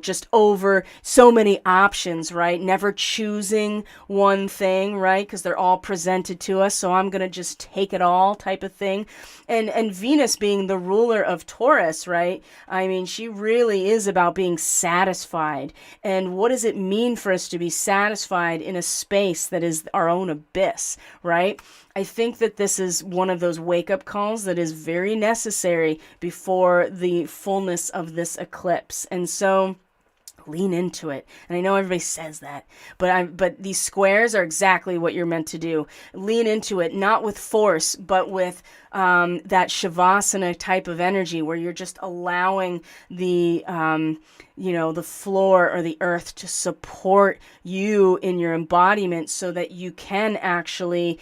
Speaker 1: just over so many options, right? Never choosing one thing, right? Because they're all presented to us, so I'm going to just take it all type of thing. And Venus being the ruler of Taurus, right? I mean, she really is about being satisfied. And what does it mean for us to be satisfied in a space that is our own abyss, right? I think that this is one of those wake-up calls that is very necessary before the fullness of this eclipse. And so lean into it. And I know everybody says that, but these squares are exactly what you're meant to do. Lean into it, not with force, but with that Shavasana type of energy where you're just allowing the, the floor or the earth to support you in your embodiment so that you can actually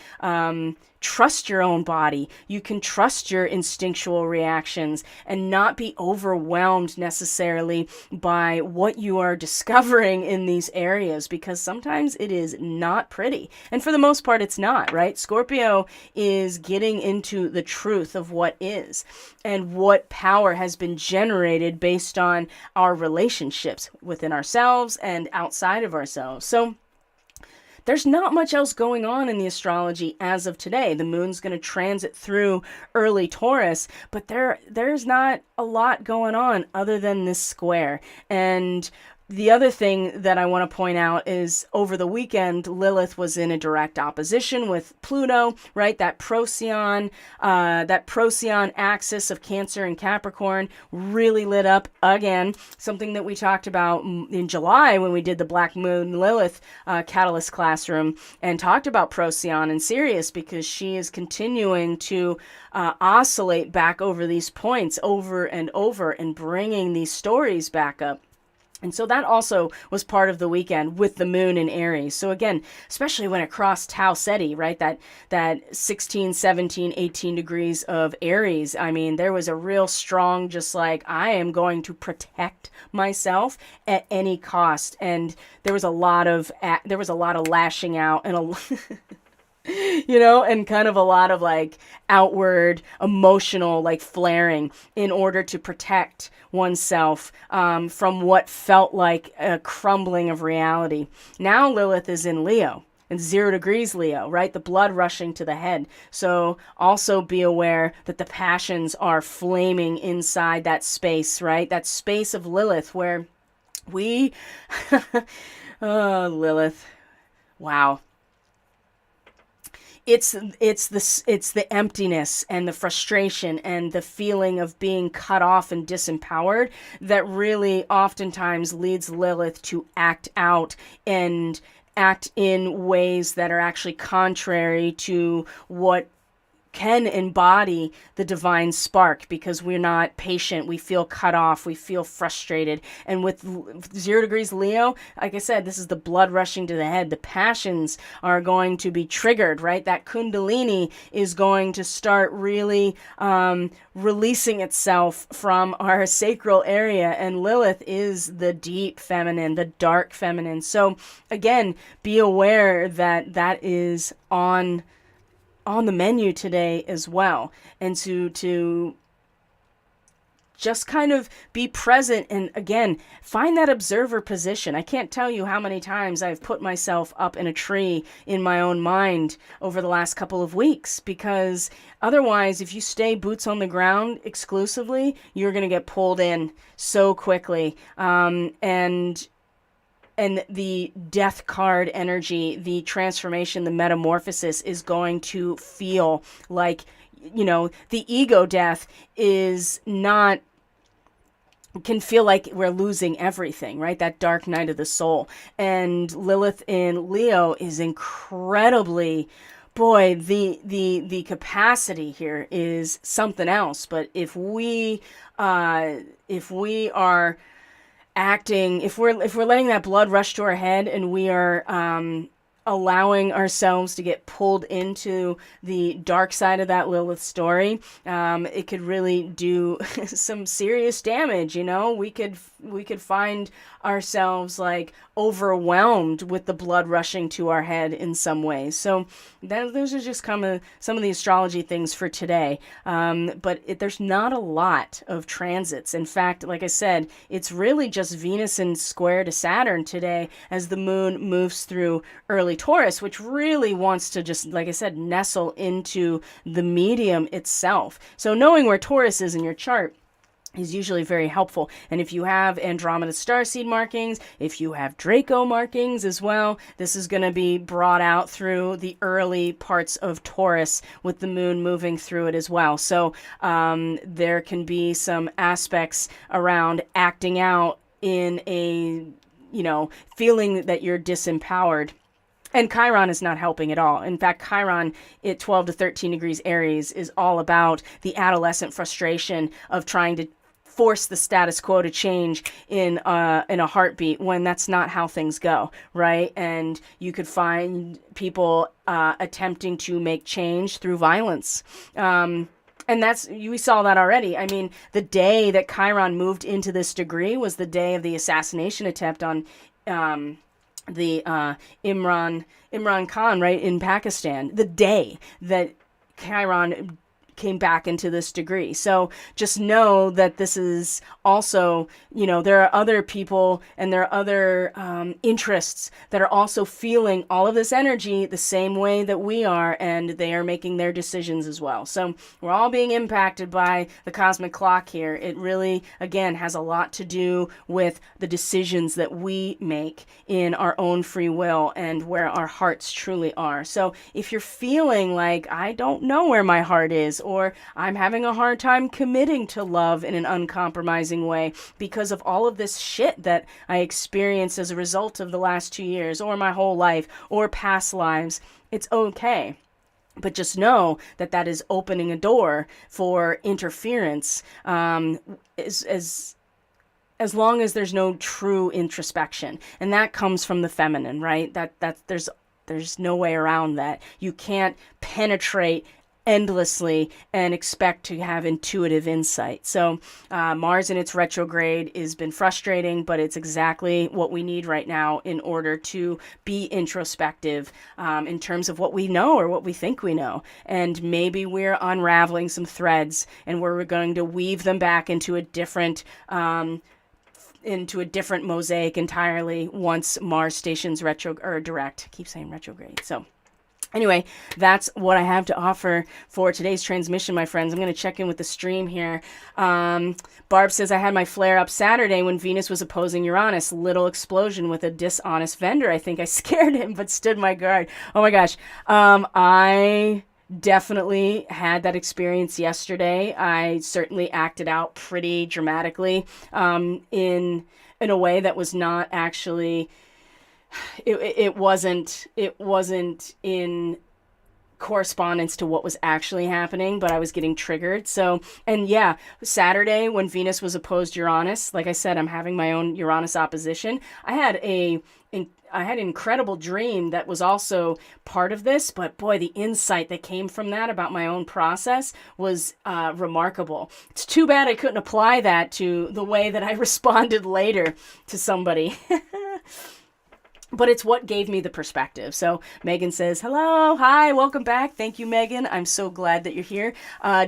Speaker 1: trust your own body. You can trust your instinctual reactions and not be overwhelmed necessarily by what you are discovering in these areas, because sometimes it is not pretty. And for the most part, it's not, right? Scorpio is getting into the truth of what is and what power has been generated based on our relationships within ourselves and outside of ourselves. So there's not much else going on in the astrology as of today. The moon's going to transit through early Taurus, but there's not a lot going on other than this square. And the other thing that I want to point out is over the weekend, Lilith was in a direct opposition with Pluto, right? That Procyon axis of Cancer and Capricorn really lit up again. Something that we talked about in July when we did the Black Moon Lilith Catalyst Classroom and talked about Procyon and Sirius, because she is continuing to oscillate back over these points over and over and bringing these stories back up. And so that also was part of the weekend with the moon in Aries. So again, especially when it crossed Tau Ceti, right? That 16, 17, 18 degrees of Aries. I mean, there was a real strong, just like, I am going to protect myself at any cost. And there was a lot of lashing out and and kind of a lot of like outward emotional like flaring in order to protect oneself from what felt like a crumbling of reality. Now Lilith is in Leo. And 0 degrees Leo, right? The blood rushing to the head. So also be aware that the passions are flaming inside that space, right? That space of Lilith where we, oh, Lilith, wow. It's the emptiness and the frustration and the feeling of being cut off and disempowered that really oftentimes leads Lilith to act out and act in ways that are actually contrary to what can embody the divine spark, because we're not patient, we feel cut off, we feel frustrated. And with 0 degrees Leo, like I said, this is the blood rushing to the head. The passions are going to be triggered, right? That Kundalini is going to start really releasing itself from our sacral area, and Lilith is the deep feminine, the dark feminine. So again, be aware that that is on the menu today as well, and to just kind of be present and again find that observer position. I can't tell you how many times I've put myself up in a tree in my own mind over the last couple of weeks, because otherwise if you stay boots on the ground exclusively, you're going to get pulled in so quickly. And the death card energy, the transformation, the metamorphosis is going to feel like, the ego death is not, can feel like we're losing everything, right? That dark night of the soul. And Lilith in Leo is incredibly, boy, the capacity here is something else. But if we are acting, if we're letting that blood rush to our head and we are allowing ourselves to get pulled into the dark side of that Lilith story, it could really do some serious damage. We could find ourselves like overwhelmed with the blood rushing to our head in some ways. So those are just some of the astrology things for today. But there's not a lot of transits. In fact, like I said, it's really just Venus in square to Saturn today as the moon moves through early Taurus, which really wants to just, like I said, nestle into the medium itself. So knowing where Taurus is in your chart is usually very helpful. And if you have Andromeda Starseed markings, if you have Draco markings as well, this is going to be brought out through the early parts of Taurus with the moon moving through it as well. So there can be some aspects around acting out in a, feeling that you're disempowered And Chiron is not helping at all. In fact, Chiron at 12 to 13 degrees Aries is all about the adolescent frustration of trying to force the status quo to change in a heartbeat, when that's not how things go, right? And you could find people attempting to make change through violence. And we saw that already. I mean, the day that Chiron moved into this degree was the day of the assassination attempt on the Imran Khan, right, in Pakistan, the day that Chiron came back into this degree. So just know that this is also, there are other people and there are other interests that are also feeling all of this energy the same way that we are, and they are making their decisions as well. So we're all being impacted by the cosmic clock here. It really, again, has a lot to do with the decisions that we make in our own free will and where our hearts truly are. So if you're feeling like, I don't know where my heart is, or I'm having a hard time committing to love in an uncompromising way because of all of this shit that I experienced as a result of the last 2 years, or my whole life, or past lives, it's okay. But just know that that is opening a door for interference, as long as there's no true introspection. And that comes from the feminine, right? There's no way around that. You can't penetrate endlessly and expect to have intuitive insight. So Mars in its retrograde has been frustrating, but it's exactly what we need right now in order to be introspective in terms of what we know or what we think we know. And maybe we're unraveling some threads and we're going to weave them back into a different mosaic entirely once Mars stations direct. I keep saying retrograde. So anyway, that's what I have to offer for today's transmission, my friends. I'm going to check in with the stream here. Barb says, I had my flare up Saturday when Venus was opposing Uranus. Little explosion with a dishonest vendor. I think I scared him, but stood my guard. Oh my gosh. I definitely had that experience yesterday. I certainly acted out pretty dramatically in a way that was not actually... It wasn't in correspondence to what was actually happening, but I was getting triggered. So, and yeah, Saturday when Venus was opposed Uranus, like I said, I'm having my own Uranus opposition. I had an incredible dream that was also part of this, but boy, the insight that came from that about my own process was remarkable. It's too bad I couldn't apply that to the way that I responded later to somebody. But it's what gave me the perspective. So Megan says, hello, hi, welcome back. Thank you, Megan. I'm so glad that you're here.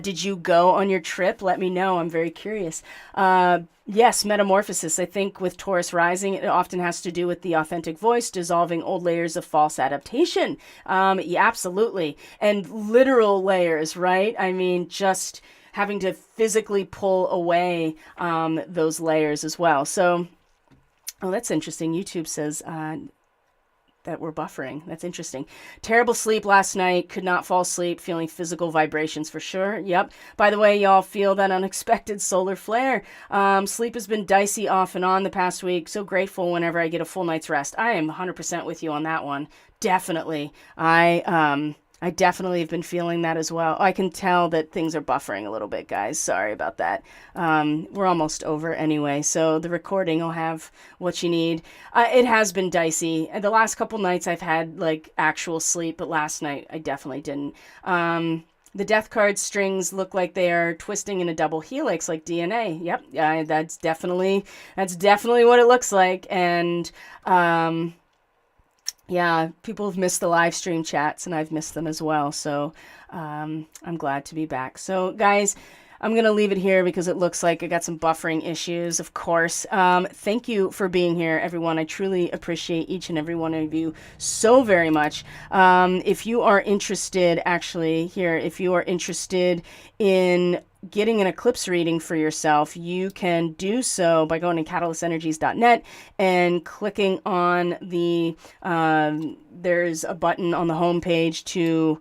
Speaker 1: Did you go on your trip? Let me know. I'm very curious. Yes, metamorphosis. I think with Taurus rising, it often has to do with the authentic voice, dissolving old layers of false adaptation. Yeah, absolutely. And literal layers, right? I mean, just having to physically pull away those layers as well. So... oh, that's interesting. YouTube says that we're buffering. That's interesting. Terrible sleep last night. Could not fall asleep. Feeling physical vibrations for sure. Yep. By the way, y'all feel that unexpected solar flare. Sleep has been dicey off and on the past week. So grateful whenever I get a full night's rest. I am 100% with you on that one. Definitely. I definitely have been feeling that as well. I can tell that things are buffering a little bit, guys. Sorry about that. We're almost over anyway, so the recording will have what you need. It has been dicey. The last couple nights I've had like actual sleep, but last night I definitely didn't. The death card strings look like they are twisting in a double helix like DNA. Yep, that's definitely what it looks like. And yeah, people have missed the live stream chats, and I've missed them as well. So I'm glad to be back. So guys, I'm going to leave it here because it looks like I got some buffering issues, of course. Thank you for being here, everyone. I truly appreciate each and every one of you so very much. If you are interested, if you are interested in getting an eclipse reading for yourself, you can do so by going to catalystenergies.net and clicking on the, there's a button on the homepage to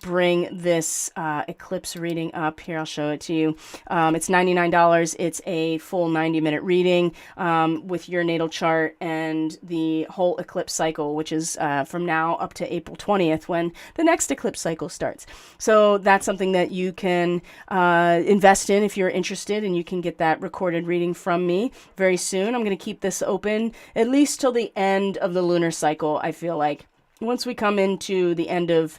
Speaker 1: bring this eclipse reading up. Here, I'll show it to you. It's $99. It's a full 90-minute reading with your natal chart and the whole eclipse cycle, which is from now up to April 20th when the next eclipse cycle starts. So that's something that you can invest in if you're interested, and you can get that recorded reading from me very soon. I'm going to keep this open at least till the end of the lunar cycle, I feel like. Once we come into the end of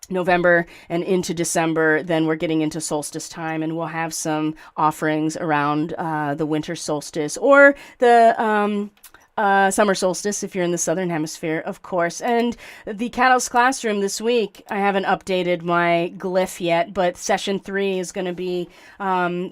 Speaker 1: November and into December, then we're getting into solstice time, and we'll have some offerings around the winter solstice or the summer solstice if you're in the southern hemisphere, of course. And the Catalyst Classroom this week, I haven't updated my glyph yet, but session 3 is going to be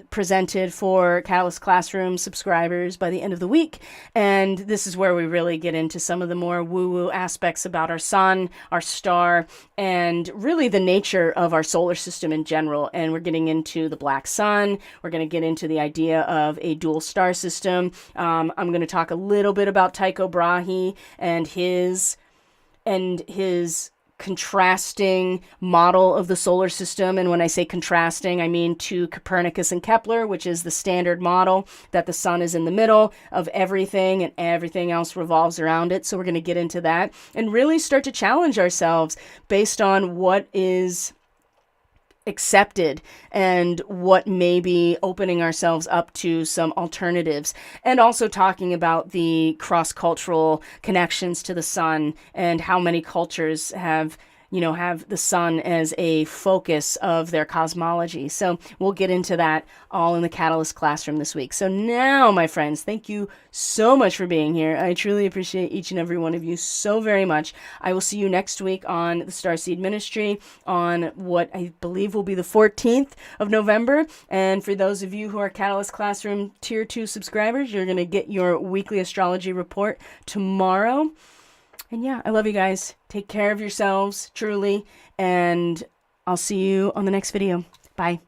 Speaker 1: presented for Catalyst Classroom subscribers by the end of the week. And this is where we really get into some of the more woo-woo aspects about our sun, our star, and really the nature of our solar system in general. And we're getting into the black sun. We're going to get into the idea of a dual star system. I'm going to talk a little bit about Tycho Brahe and his contrasting model of the solar system. And when I say contrasting, I mean to Copernicus and Kepler, which is the standard model that the sun is in the middle of everything and everything else revolves around it. So we're going to get into that and really start to challenge ourselves based on what is accepted and what may be opening ourselves up to some alternatives, and also talking about the cross-cultural connections to the sun and how many cultures have the sun as a focus of their cosmology. So we'll get into that all in the Catalyst Classroom this week. So now, my friends, thank you so much for being here. I truly appreciate each and every one of you so very much. I will see you next week on the Starseed Ministry on what I believe will be the 14th of November. And for those of you who are Catalyst Classroom Tier 2 subscribers, you're going to get your weekly astrology report tomorrow. And yeah, I love you guys. Take care of yourselves, truly. And I'll see you on the next video. Bye.